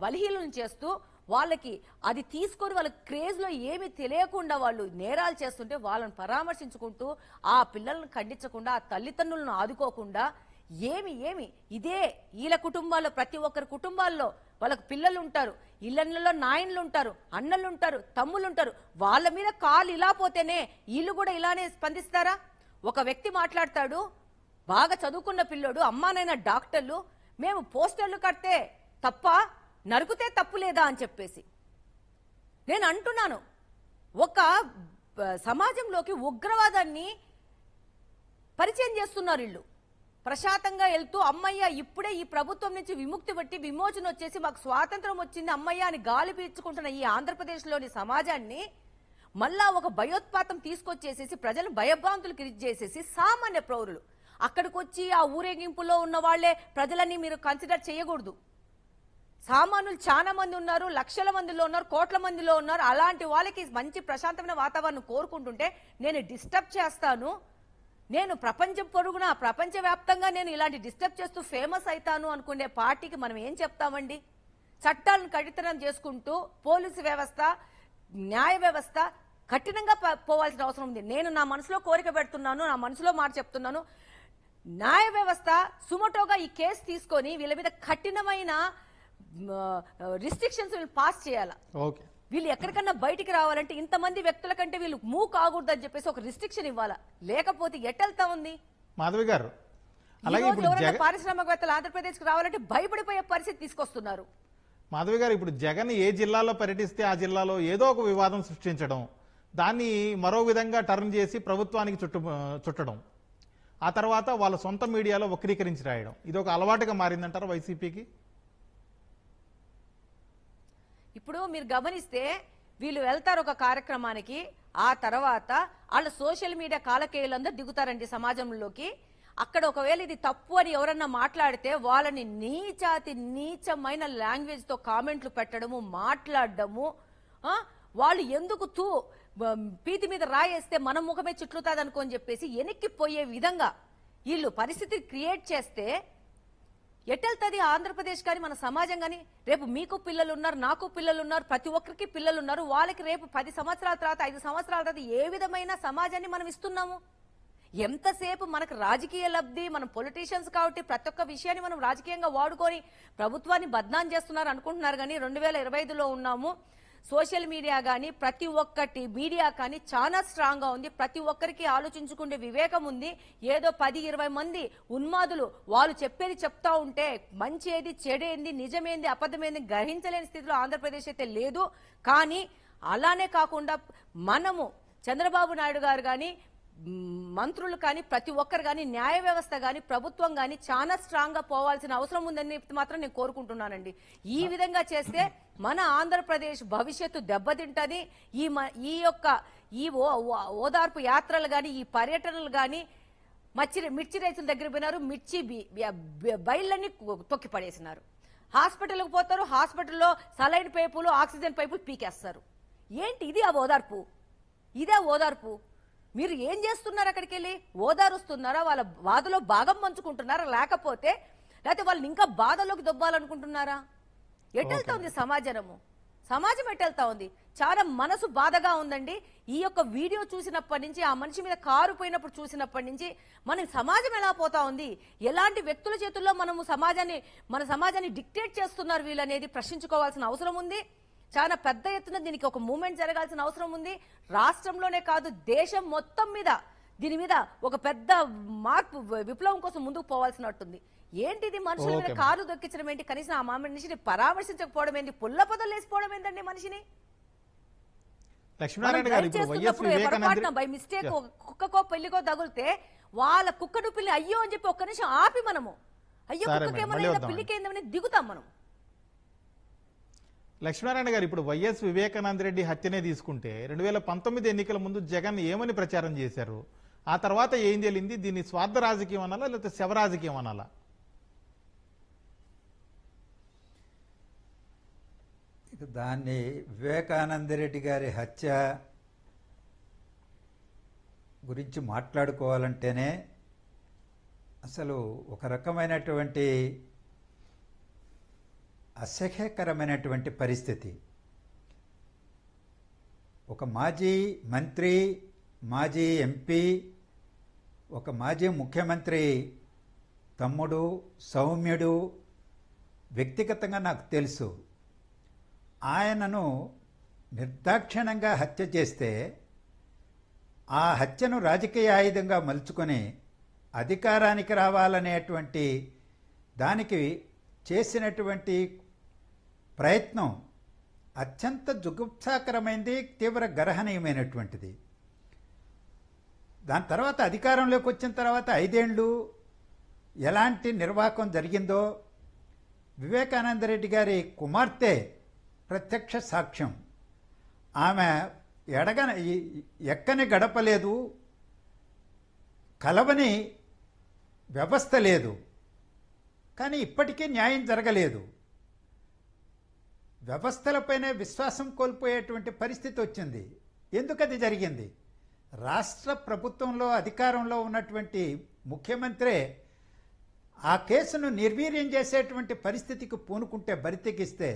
బలహీనం చేస్తూ, వాళ్ళకి అది తీసుకొని వాళ్ళ క్రేజ్లో ఏమీ తెలియకుండా వాళ్ళు నేరాలు చేస్తుంటే వాళ్ళని పరామర్శించుకుంటూ, ఆ పిల్లలను ఖండించకుండా, ఆ తల్లిదండ్రులను ఆదుకోకుండా, ఏమి ఇదే వీళ్ళ కుటుంబాల్లో, ప్రతి ఒక్కరి కుటుంబాల్లో వాళ్ళకు పిల్లలు ఉంటారు, ఇళ్లలో నాయనలు ఉంటారు, అన్నలు ఉంటారు, తమ్ముళ్ళు ఉంటారు. వాళ్ళ మీద కాలు ఇలా పోతేనే వీళ్ళు కూడా ఇలానే స్పందిస్తారా? ఒక వ్యక్తి మాట్లాడతాడు, బాగా చదువుకున్న పిల్లోడు, అమ్మానైనా డాక్టర్లు, మేము పోస్టర్లు కడితే తప్ప, నరుకుతే తప్పు లేదా అని చెప్పేసి. నేను అంటున్నాను, ఒక సమాజంలోకి ఉగ్రవాదాన్ని పరిచయం చేస్తున్నారు వీళ్ళు. ప్రశాంతంగా వెళ్తూ, అమ్మయ్య ఇప్పుడే ఈ ప్రభుత్వం నుంచి విముక్తి పట్టి విమోచన వచ్చేసి మాకు స్వాతంత్రం వచ్చింది అమ్మయ్య అని గాలి పీల్చుకుంటున్న ఈ ఆంధ్రప్రదేశ్లోని సమాజాన్ని మళ్ళా ఒక భయోత్పాతం తీసుకొచ్చేసేసి, ప్రజలను భయభ్రాంతులకు చేసేసి, సామాన్య పౌరులు అక్కడికి వచ్చి ఆ ఊరేగింపులో ఉన్న వాళ్లే ప్రజలని మీరు కన్సిడర్ చేయకూడదు. సామాన్యులు చాలా మంది ఉన్నారు, లక్షల మందిలో ఉన్నారు, కోట్ల మందిలో ఉన్నారు. అలాంటి వాళ్ళకి మంచి ప్రశాంతమైన వాతావరణం కోరుకుంటుంటే నేను డిస్టర్బ్ చేస్తాను, నేను ప్రపంచవ్యాప్తంగా నేను ఇలాంటి డిస్టర్బ్ చేస్తూ ఫేమస్ అవుతాను అనుకునే పార్టీకి మనం ఏం చెప్తామండి? చట్టాలను కఠినం చేసుకుంటూ పోలీసు వ్యవస్థ, న్యాయ వ్యవస్థ కఠినంగా పోవాల్సిన అవసరం ఉంది. నేను నా మనసులో కోరిక పెడుతున్నాను, నా మనసులో మాట చెప్తున్నాను. న్యాయ వ్యవస్థ సుమోటోగా ఈ కేసు తీసుకొని వీళ్ళ మీద కఠినమైన రిస్ట్రిక్షన్స్ పాస్ చేయాలి. వీళ్ళు ఎక్కడికన్నా బయటికి రావాలంటే ఇంతమంది వ్యక్తుల కంటే వీళ్ళు మూవ్ కాకూడదు అని చెప్పేసి ఒక రిస్ట్రిక్షన్ ఇవ్వాలా. లేకపోతే ఎట్టెళ్తా ఉంది మాధవి గారు? పారిశ్రామికవేత్తలు ఆంధ్రప్రదేశ్ కి రావాలంటే భయపడిపోయే పరిస్థితి తీసుకొస్తున్నారు. మాధవి గారు, ఇప్పుడు జగన్ ఏ జిల్లాలో పర్యటిస్తే ఆ జిల్లాలో ఏదో ఒక వివాదం సృష్టించడం, దాన్ని మరో విధంగా టర్న్ చేసి ప్రభుత్వానికి చుట్టడం, ఆ తర్వాత వాళ్ళ సొంత మీడియాలో వక్రీకరించి రాయడం, ఇది ఒక అలవాటుగా మారిందంటారు వైసీపీకి? ఇప్పుడు మీరు గమనిస్తే వీళ్ళు వెళ్తారు ఒక కార్యక్రమానికి, ఆ తర్వాత వాళ్ళ సోషల్ మీడియా కాలకేయులందరూ దిగుతారండి సమాజంలోకి. అక్కడ ఒకవేళ ఇది తప్పు అని ఎవరన్నా మాట్లాడితే వాళ్ళని నీచమైన లాంగ్వేజ్ తో కామెంట్లు పెట్టడము, మాట్లాడడము, వాళ్ళు ఎందుకు పీతి మీద రాయేస్తే మన ముఖమే చుట్లుతాది అనుకోని చెప్పేసి వెనక్కిపోయే విధంగా వీళ్ళు పరిస్థితి క్రియేట్ చేస్తే ఎట్టెళ్తుంది ఆంధ్రప్రదేశ్ కానీ మన సమాజం కానీ? రేపు మీకు పిల్లలు ఉన్నారు, నాకు పిల్లలు ఉన్నారు, ప్రతి ఒక్కరికి పిల్లలు ఉన్నారు. వాళ్ళకి రేపు 10 సంవత్సరాల తర్వాత, 5 సంవత్సరాల తర్వాత ఏ విధమైన సమాజాన్ని మనం ఇస్తున్నాము? ఎంతసేపు మనకు రాజకీయ లబ్ధి, మనం పొలిటీషియన్స్ కాబట్టి ప్రతి ఒక్క విషయాన్ని మనం రాజకీయంగా వాడుకొని ప్రభుత్వాన్ని బద్నాం చేస్తున్నారు అనుకుంటున్నారు. కానీ 2025లో ఉన్నాము. సోషల్ మీడియా కానీ ప్రతి ఒక్కటి మీడియా కానీ చాలా స్ట్రాంగ్ గా ఉంది. ప్రతి ఒక్కరికి ఆలోచించుకునే వివేకం ఉంది. ఏదో 10-20 మంది ఉన్మాదులు వాళ్ళు చెప్పేది చెప్తా ఉంటే మంచి ఏది, చెడేంది, నిజమేంది, అబద్ధమేంది గ్రహించలేని స్థితిలో ఆంధ్రప్రదేశ్ అయితే లేదు. కానీ అలానే కాకుండా మనము చంద్రబాబు నాయుడు గారు కానీ, మంత్రులు కానీ, ప్రతి ఒక్కరు కానీ, న్యాయ వ్యవస్థ కానీ, ప్రభుత్వం కానీ చాలా స్ట్రాంగ్ గా పోవాల్సిన అవసరం ఉందని మాత్రం నేను కోరుకుంటున్నానండి. ఈ విధంగా చేస్తే మన ఆంధ్రప్రదేశ్ భవిష్యత్తు దెబ్బతింటది. ఈ ఓదార్పు యాత్రలు కానీ, ఈ పర్యటనలు కానీ, మిర్చి రైతుల దగ్గర పోయినారు, మిర్చి బయళ్ళని తొక్కి పడేసినారు. హాస్పిటల్కి పోతారు, హాస్పిటల్లో సలైన్ పైపులు, ఆక్సిజన్ పైపులు పీకేస్తారు. ఏంటి ఇది? ఆ ఓదార్పు? ఇదే ఓదార్పు? మీరు ఏం చేస్తున్నారు? అక్కడికి వెళ్ళి ఓదారుస్తున్నారా? వాళ్ళ బాధలో భాగం పంచుకుంటున్నారా? లేకపోతే వాళ్ళని ఇంకా బాధలోకి దొబ్బాలనుకుంటున్నారా? ఎట్టెళ్తా ఉంది సమాజం ఎట్టెళ్తా ఉంది? చాలా మనసు బాధగా ఉందండి. ఈ యొక్క వీడియో చూసినప్పటి నుంచి, ఆ మనిషి మీద కారు పోయినప్పుడు చూసినప్పటి నుంచి మన సమాజం ఎలా పోతా ఉంది, ఎలాంటి వ్యక్తుల చేతుల్లో మన సమాజాన్ని డిక్టేట్ చేస్తున్నారు వీళ్ళనేది ప్రశ్నించుకోవాల్సిన అవసరం ఉంది. చాలా పెద్ద ఎత్తున దీనికి ఒక మూవ్మెంట్ జరగాల్సిన అవసరం ఉంది. రాష్ట్రంలోనే కాదు, దేశం మొత్తం మీద దీని మీద ఒక పెద్ద మార్పు, విప్లవం కోసం ముందుకు పోవాల్సినట్టుంది. ఏంటిది? మనుషుల మీద ఓకే. కారు దొక్కించడం ఏంటి? కనీసం ఆ మనిషిని పరామర్శించకపోవడం ఏంటి? పుల్ల పొదలు వేసుకోవడం ఏంటండి మనిషిని? లక్ష్మీనారాయణ గారు ఇప్పుడు వైఎస్ వివేకానంద బై మిస్టేక్ కుక్కకో పెళ్లికో తగిలితే వాళ్ళ కుక్క పిల్లి అయ్యో అని చెప్పి ఒక్క నిమిషం ఆపి మనము అయ్యో సరే కుక్కకి మేడం, మళ్ళీ ఏమైనా వద్దాం. పిల్లికి ఏందని దిగుతాం మనం. లక్ష్మీనారాయణ గారు ఇప్పుడు వైఎస్ వివేకానంద రెడ్డి హత్యనే తీసుకుంటే 2019 ఎన్నికల ముందు జగన్ ఏమని ప్రచారం చేశారు? ఆ తర్వాత ఏం జరిగింది? దీన్ని స్వార్థ రాజకీయం అనాలా లేకపోతే శవ రాజకీయం అనాలా? ఇక దాన్ని వివేకానందరెడ్డి గారి హత్య గురించి మాట్లాడుకోవాలంటేనే అసలు ఒక రకమైనటువంటి అసహ్యకరమైనటువంటి పరిస్థితి. ఒక మాజీ మంత్రి, మాజీ ఎంపీ, ఒక మాజీ ముఖ్యమంత్రి తమ్ముడు, సౌమ్యుడు, వ్యక్తిగతంగా నాకు తెలుసు. ఆయనను నిర్దాక్షిణ్యంగా హత్య చేస్తే ఆ హత్యను రాజకీయ ఆయుధంగా మలుచుకొని అధికారానికి రావాలనేటువంటి దానికి చేసినటువంటి ప్రయత్నం అత్యంత జుగుప్సాకరమైనది, తీవ్ర గర్హనీయమైనటువంటిది. దాని తర్వాత అధికారంలోకి వచ్చిన తర్వాత 5 ఏళ్ళు ఎలాంటి నిర్వాహకం జరిగిందో వివేకానందరెడ్డి గారి కుమార్తె ప్రత్యక్ష సాక్ష్యం. ఆమె ఎక్కని గడపలేదు, కలవని వ్యవస్థ లేదు, కానీ ఇప్పటికీ న్యాయం జరగలేదు. వ్యవస్థలపైనే విశ్వాసం కోల్పోయేటువంటి పరిస్థితి వచ్చింది. ఎందుకు అది జరిగింది? రాష్ట్ర ప్రభుత్వంలో అధికారంలో ఉన్నటువంటి ముఖ్యమంత్రే ఆ కేసును నిర్వీర్యం చేసేటువంటి పరిస్థితికి పూనుకుంటే, బరితెగిస్తే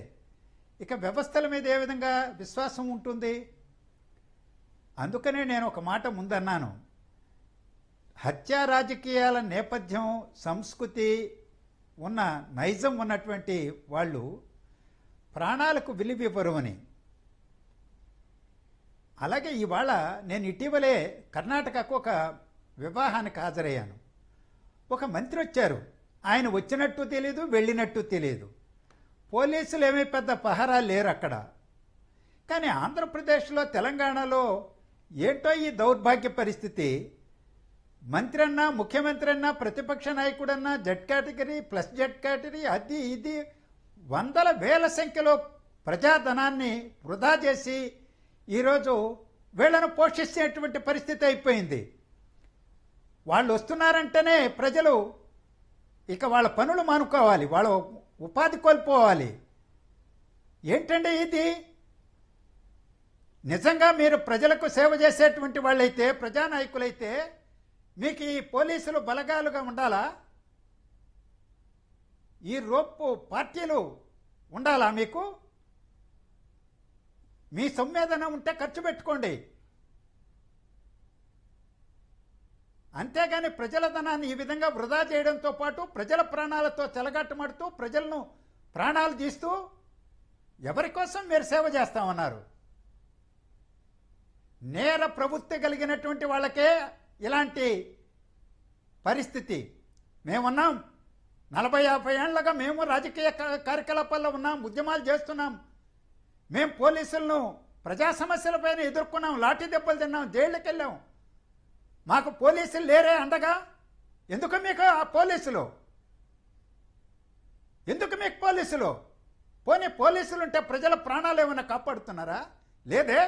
ఇక వ్యవస్థల మీద ఏ విధంగా విశ్వాసం ఉంటుంది? అందుకనే నేను ఒక మాట ముందన్నాను. హత్యా రాజకీయాల నేపథ్యం, సంస్కృతి ఉన్న నైజం ఉన్నటువంటి వాళ్ళు ప్రాణాలకు విలువివ్వరు అని. అలాగే ఇవాళ నేను ఇటీవలే కర్ణాటకకు ఒక వివాహానికి హాజరయ్యాను. ఒక మంత్రి వచ్చారు. ఆయన వచ్చినట్టు తెలియదు, వెళ్ళినట్టు తెలియదు. పోలీసులు ఏమీ పెద్ద పహరా లేరు అక్కడ. కానీ ఆంధ్రప్రదేశ్లో, తెలంగాణలో ఏంటో ఈ దౌర్భాగ్య పరిస్థితి. మంత్రి అన్నా, ముఖ్యమంత్రి అన్నా, ప్రతిపక్ష నాయకుడన్నా, Z category, plus Z category, అది ఇది వందల వేల సంఖ్యలో ప్రజాధనాన్ని వృధా చేసి ఈరోజు వీళ్ళను పోషించేటువంటి పరిస్థితి అయిపోయింది. వాళ్ళు వస్తున్నారంటేనే ప్రజలు ఇక వాళ్ళ పనులు మానుకోవాలి, వాళ్ళ ఉపాధి కోల్పోవాలి. ఏంటంటే ఇది నిజంగా మీరు ప్రజలకు సేవ చేసేటువంటి వాళ్ళైతే, ప్రజానాయకులైతే మీకు ఈ పోలీసులు బలగాలుగా ఉండాలా? ఈ రోప్పు పార్టీలు ఉండాలా మీకు? మీ సొమ్మేదన ఉంటే ఖర్చు పెట్టుకోండి. అంతేగాని ప్రజల ధనాన్ని ఈ విధంగా వృధా చేయడంతో పాటు ప్రజల ప్రాణాలతో చెలగాటమాడుతూ, ప్రజలను ప్రాణాలు తీస్తూ ఎవరి కోసం మీరు సేవ చేస్తామన్నారు? నేర ప్రవృత్తి కలిగినటువంటి వాళ్ళకే ఇలాంటి పరిస్థితి. మేమున్నాం 40-50 ఏళ్లుగా, మేము రాజకీయ కార్యకలాపాల్లో ఉన్నాం, ఉద్యమాలు చేస్తున్నాం. మేము పోలీసులను ప్రజా సమస్యలపైన ఎదుర్కొన్నాం, లాఠీ దెబ్బలు తిన్నాం, జైళ్ళకి వెళ్ళాం. మాకు పోలీసులు లేరే అండగా? ఎందుకు మీకు ఆ పోలీసులు? ఎందుకు మీకు పోలీసులు? పోనీ పోలీసులు ఉంటే ప్రజల ప్రాణాలు ఏమైనా కాపాడుతున్నారా? లేదే,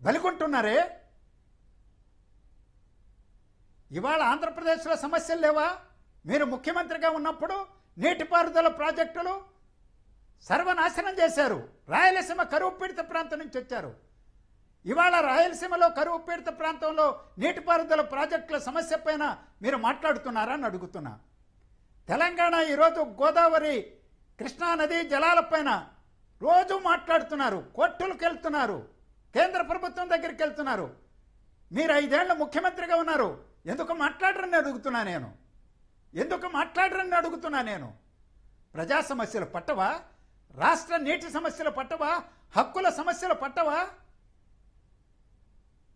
బలికొంటున్నారే. ఇవాళ ఆంధ్రప్రదేశ్లో సమస్యలు లేవా? మీరు ముఖ్యమంత్రిగా ఉన్నప్పుడు నీటిపారుదల ప్రాజెక్టులు సర్వనాశనం చేశారు. రాయలసీమ కరువు పీడిత ప్రాంతం నుంచి వచ్చారు. ఇవాళ రాయలసీమలో కరువు పీడిత ప్రాంతంలో నీటిపారుదల ప్రాజెక్టుల సమస్య పైన మీరు మాట్లాడుతున్నారా అని అడుగుతున్నా. తెలంగాణ ఈరోజు గోదావరి, కృష్ణా నదీ జలాలపైన రోజు మాట్లాడుతున్నారు, కోర్టులకు వెళ్తున్నారు, కేంద్ర ప్రభుత్వం దగ్గరికి వెళ్తున్నారు. మీరు 5 ఏళ్ల ముఖ్యమంత్రిగా ఉన్నారు, ఎందుకు మాట్లాడరని అడుగుతున్నా నేను. ఎందుకు మాట్లాడరని అడుగుతున్నా నేను. ప్రజా సమస్యలు పట్టవా? రాష్ట్ర నీటి సమస్యలు పట్టవా? హక్కుల సమస్యలు పట్టవా?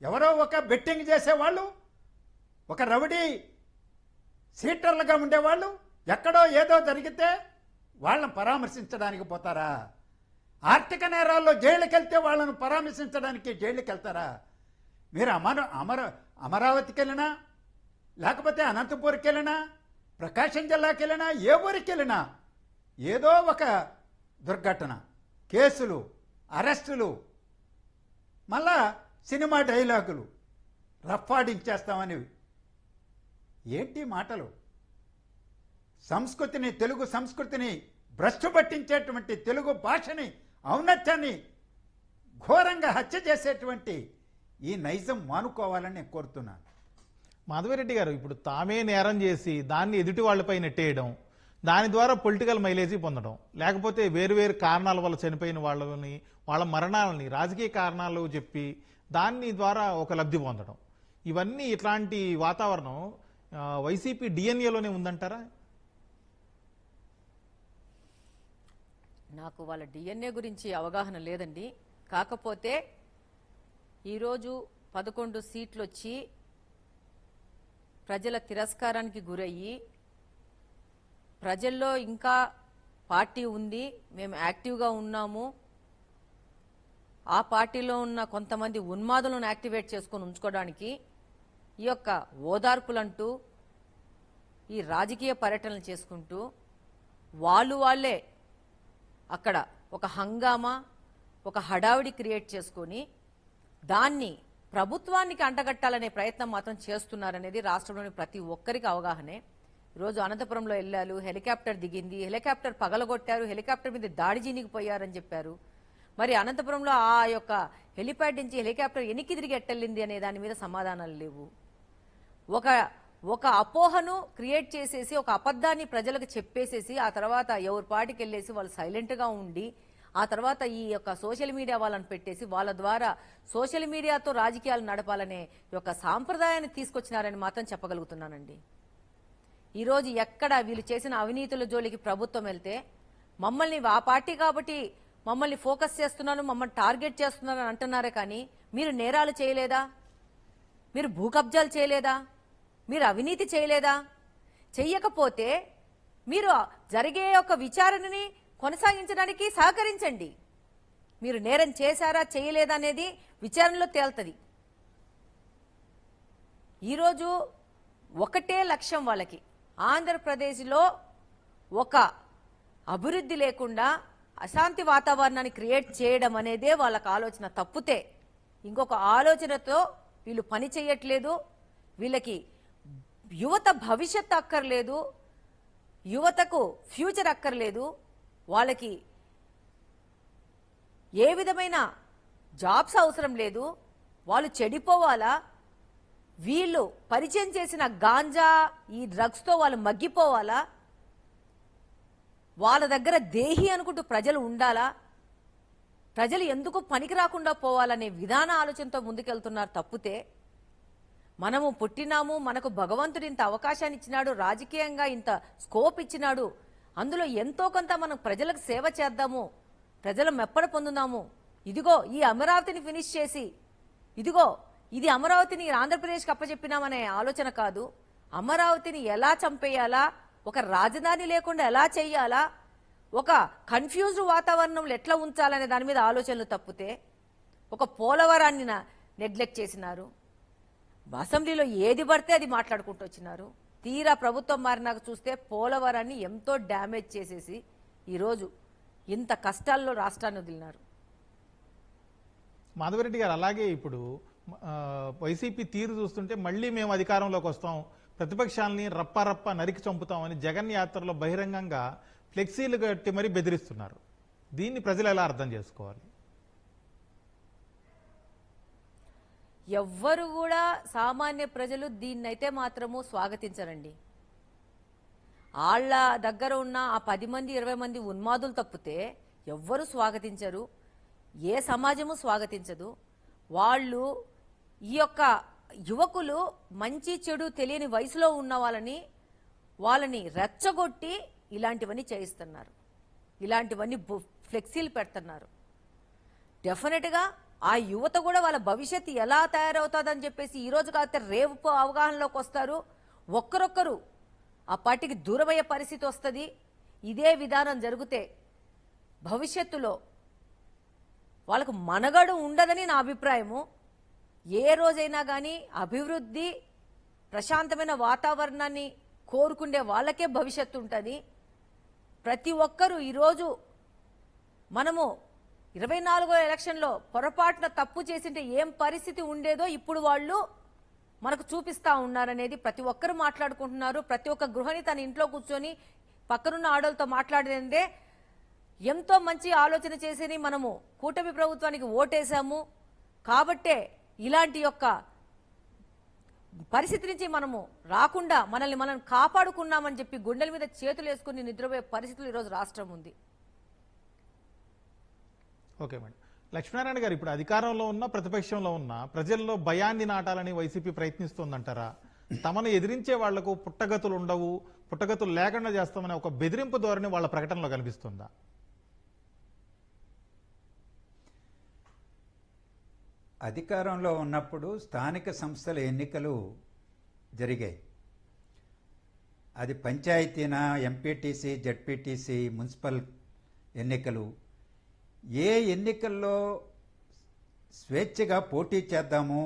ఎవరో ఒక బెట్టింగ్ చేసేవాళ్ళు, ఒక రౌడీ సీటర్లుగా ఉండేవాళ్ళు ఎక్కడో ఏదో జరిగితే వాళ్ళని పరామర్శించడానికి పోతారా? ఆర్థిక నేరాల్లో జైలుకి వెళ్తే వాళ్ళను పరామర్శించడానికి జైలుకి వెళ్తారా? మీరు అమరావతికి వెళ్ళినా, లేకపోతే అనంతపూర్కి వెళ్ళినా, ప్రకాశం జిల్లాకి వెళ్ళినా, ఏ ఊరికి వెళ్ళినా ఏదో ఒక దుర్ఘటన, కేసులు, అరెస్టులు, మళ్ళా సినిమా డైలాగులు, రఫాడించేస్తామని. ఏంటి మాటలు? సంస్కృతిని, తెలుగు సంస్కృతిని భ్రష్టు పట్టించేటువంటి తెలుగు భాషని, ఔన్నత్యాన్ని ఘోరంగా హత్య చేసేటువంటి ఈ నైజం మానుకోవాలని నేను కోరుతున్నాను. మాధవిరెడ్డి గారు, ఇప్పుడు తామే నేరం చేసి దాన్ని ఎదుటి వాళ్ళపై నెట్టేయడం, దాని ద్వారా పొలిటికల్ మైలేజీ పొందడం, లేకపోతే వేరు కారణాల వల్ల చనిపోయిన వాళ్ళని, వాళ్ళ మరణాలని రాజకీయ కారణాలు చెప్పి దాని ద్వారా ఒక లబ్ధి పొందడం, ఇవన్నీ ఇట్లాంటి వాతావరణం వైసీపీ డిఎన్ఏలోనే ఉందంటారా? నాకు వాళ్ళ డిఎన్ఏ గురించి అవగాహన లేదండి. కాకపోతే ఈరోజు 11 సీట్లు వచ్చి ప్రజల తిరస్కారానికి గురయ్యి, ప్రజల్లో ఇంకా పార్టీ ఉంది, మేము యాక్టివ్గా ఉన్నాము, ఆ పార్టీలో ఉన్న కొంతమంది ఉన్మాదులను యాక్టివేట్ చేసుకొని ఉంచుకోవడానికి ఈ యొక్క ఓదార్పులంటూ ఈ రాజకీయ పర్యటనలు చేసుకుంటూ వాళ్ళే అక్కడ ఒక హంగామా, ఒక హడావిడి క్రియేట్ చేసుకొని దాన్ని ప్రభుత్వానికి అంటగట్టాలనే ప్రయత్నం మాత్రం చేస్తున్నారనేది రాష్ట్రంలోని ప్రతి ఒక్కరికి అవగాహనే. ఈరోజు అనంతపురంలో వెళ్ళారు, హెలికాప్టర్ దిగింది, హెలికాప్టర్ పగలగొట్టారు, హెలికాప్టర్ మీద దాడి జీనికిపోయారని చెప్పారు. మరి అనంతపురంలో ఆ యొక్క హెలిప్యాడ్ నుంచి హెలికాప్టర్ ఎనికి తిరిగి ఎట్టెళ్ళింది అనే దాని మీద సమాధానాలు లేవు. ఒక అపోహను క్రియేట్ చేసేసి, ఒక అబద్ధాన్ని ప్రజలకు చెప్పేసేసి, ఆ తర్వాత ఎవరి పాటికి వెళ్ళేసి వాళ్ళు సైలెంట్గా ఉండి, ఆ తర్వాత ఈ యొక్క సోషల్ మీడియా వాళ్ళని పెట్టేసి వాళ్ళ ద్వారా సోషల్ మీడియాతో రాజకీయాలు నడపాలనే యొక్క సాంప్రదాయాన్ని తీసుకొచ్చినారని మాత్రం చెప్పగలుగుతున్నానండి. ఈరోజు ఎక్కడ వీళ్ళు చేసిన అవినీతుల జోలికి ప్రభుత్వం వెళ్తే మమ్మల్ని ఆ పార్టీ కాబట్టి మమ్మల్ని ఫోకస్ చేస్తున్నాను, మమ్మల్ని టార్గెట్ చేస్తున్నాను అని అంటున్నారే కానీ మీరు నేరాలు చేయలేదా? మీరు భూ కబ్జాలు చేయలేదా? మీరు అవినీతి చేయలేదా? చెయ్యకపోతే మీరు జరిగే ఒక విచారణని కొనసాగించడానికి సహకరించండి. మీరు నేరం చేశారా చేయలేదా అనేది విచారణలో తేల్తది. ఈరోజు ఒకటే లక్ష్యం వాళ్ళకి, ఆంధ్రప్రదేశ్లో ఒక అభివృద్ధి లేకుండా అశాంతి వాతావరణాన్ని క్రియేట్ చేయడం అనేదే వాళ్ళకి ఆలోచన తప్పితే ఇంకొక ఆలోచనతో వీళ్ళు పని చేయట్లేదు. వీళ్ళకి యువత భవిష్యత్తు అక్కర్లేదు, యువతకు ఫ్యూచర్ అక్కర్లేదు, వాళ్ళకి ఏ విధమైన జాబ్స్ అవసరం లేదు, వాళ్ళు చెడిపోవాలా, వీళ్ళు పరిచయం చేసిన గాంజా ఈ డ్రగ్స్తో వాళ్ళు మగ్గిపోవాలా, వాళ్ళ దగ్గర దేహి అనుకుంటూ ప్రజలు ఉండాలా, ప్రజలు ఎందుకు పనికి రాకుండా పోవాలనే విధాన ఆలోచనతో ముందుకెళ్తున్నారు తప్పితే మనము పుట్టినాము, మనకు భగవంతుడు ఇంత అవకాశాన్ని ఇచ్చినాడు, రాజకీయంగా ఇంత స్కోప్ ఇచ్చినాడు, అందులో ఎంతో కొంత మనం ప్రజలకు సేవ చేద్దాము, ప్రజల మెప్పడ పొందుదాము, ఇదిగో ఈ అమరావతిని ఫినిష్ చేసి ఇదిగో ఇది అమరావతిని ఆంధ్రప్రదేశ్కి అప్పచెప్పినామనే ఆలోచన కాదు. అమరావతిని ఎలా చంపేయాలా, ఒక రాజధాని లేకుండా ఎలా చెయ్యాలా, ఒక కన్ఫ్యూజ్డ్ వాతావరణంలో ఎట్లా ఉంచాలనే దాని మీద ఆలోచనలు తప్పితే ఒక పోలవరాన్ని నెగ్లెక్ట్ చేసినారు. అసెంబ్లీలో ఏది పడితే అది మాట్లాడుకుంటూ వచ్చినారు. తీరా ప్రభుత్వం మారినాక చూస్తే పోలవరాన్ని ఎంతో డ్యామేజ్ చేసేసి ఈరోజు ఇంత కష్టాల్లో రాష్ట్రాన్ని వదిలినారు. మాధవరెడ్డి గారు, అలాగే ఇప్పుడు వైసీపీ తీరు చూస్తుంటే మళ్ళీ మేము అధికారంలోకి వస్తాం, ప్రతిపక్షాలని రప్ప నరికి చంపుతామని జగన్ యాత్రలో బహిరంగంగా ఫ్లెక్సీలు కట్టి మరీ బెదిరిస్తున్నారు. దీన్ని ప్రజలు ఎలా అర్థం చేసుకోవాలి? ఎవ్వరు కూడా సామాన్య ప్రజలు దీన్నైతే మాత్రము స్వాగతించరండి. వాళ్ళ దగ్గర ఉన్న ఆ 10 మంది 20 మంది ఉన్మాదులు తప్పితే ఎవ్వరు స్వాగతించరు, ఏ సమాజము స్వాగతించదు. వాళ్ళు ఈ యొక్క యువకులు మంచి చెడు తెలియని వయసులో ఉన్న వాళ్ళని రెచ్చగొట్టి ఇలాంటివన్నీ చేయిస్తున్నారు, ఇలాంటివన్నీ ఫ్లెక్సీలు పెడుతున్నారు. డెఫినెట్గా ఆ యువత కూడా వాళ్ళ భవిష్యత్తు ఎలా తయారవుతుందని చెప్పేసి ఈ రోజు కాకపోతే రేపు అవగాహనలోకి వస్తారు. ఒక్కరొక్కరు ఆ పార్టీకి దూరమయ్యే పరిస్థితి వస్తుంది. ఇదే విధానం జరిగితే భవిష్యత్తులో వాళ్ళకు మనగడు ఉండదని నా అభిప్రాయము. ఏ రోజైనా కానీ అభివృద్ధి, ప్రశాంతమైన వాతావరణాన్ని కోరుకుండే వాళ్ళకే భవిష్యత్తు ఉంటుంది. ప్రతి ఒక్కరూ ఈరోజు మనము 24వ ఎలక్షన్లో పొరపాటున తప్పు చేసింటే ఏం పరిస్థితి ఉండేదో ఇప్పుడు వాళ్ళు మనకు చూపిస్తా ఉన్నారనేది ప్రతి ఒక్కరు మాట్లాడుకుంటున్నారు. ప్రతి ఒక్క గృహిణి తన ఇంట్లో కూర్చొని పక్కనున్న ఆడోళ్ళతో మాట్లాడేదే ఎంతో మంచి ఆలోచన చేసి మనము కూటమి ప్రభుత్వానికి ఓటేశాము కాబట్టే ఇలాంటి యొక్క పరిస్థితి నుంచి మనము రాకుండా మనల్ని మనం కాపాడుకున్నామని చెప్పి గుండెల మీద చేతులు వేసుకుని నిద్రపోయే పరిస్థితులు ఈరోజు రాష్ట్రం ఉంది. Okay madam. లక్ష్మీనారాయణ గారు, ఇప్పుడు అధికారంలో ఉన్న ప్రతిపక్షంలో ఉన్న ప్రజల్లో భయాన్ని నాటాలని వైసీపీ ప్రయత్నిస్తుందంటారా? తమను ఎదిరించే వాళ్లకు పుట్టగతులు ఉండవు, పుట్టగతులు లేకుండా చేస్తామనే ఒక బెదిరింపు ధోరణి వాళ్ళ ప్రకటనలో కనిపిస్తుందా? అధికారంలో ఉన్నప్పుడు స్థానిక సంస్థల ఎన్నికలు జరిగాయి. అది పంచాయతీనా, ఎంపీటీసీ, జడ్పీటీసీ, మున్సిపల్ ఎన్నికలు. ఏ ఎన్నికల్లో స్వేచ్ఛగా పోటీ చేద్దాము,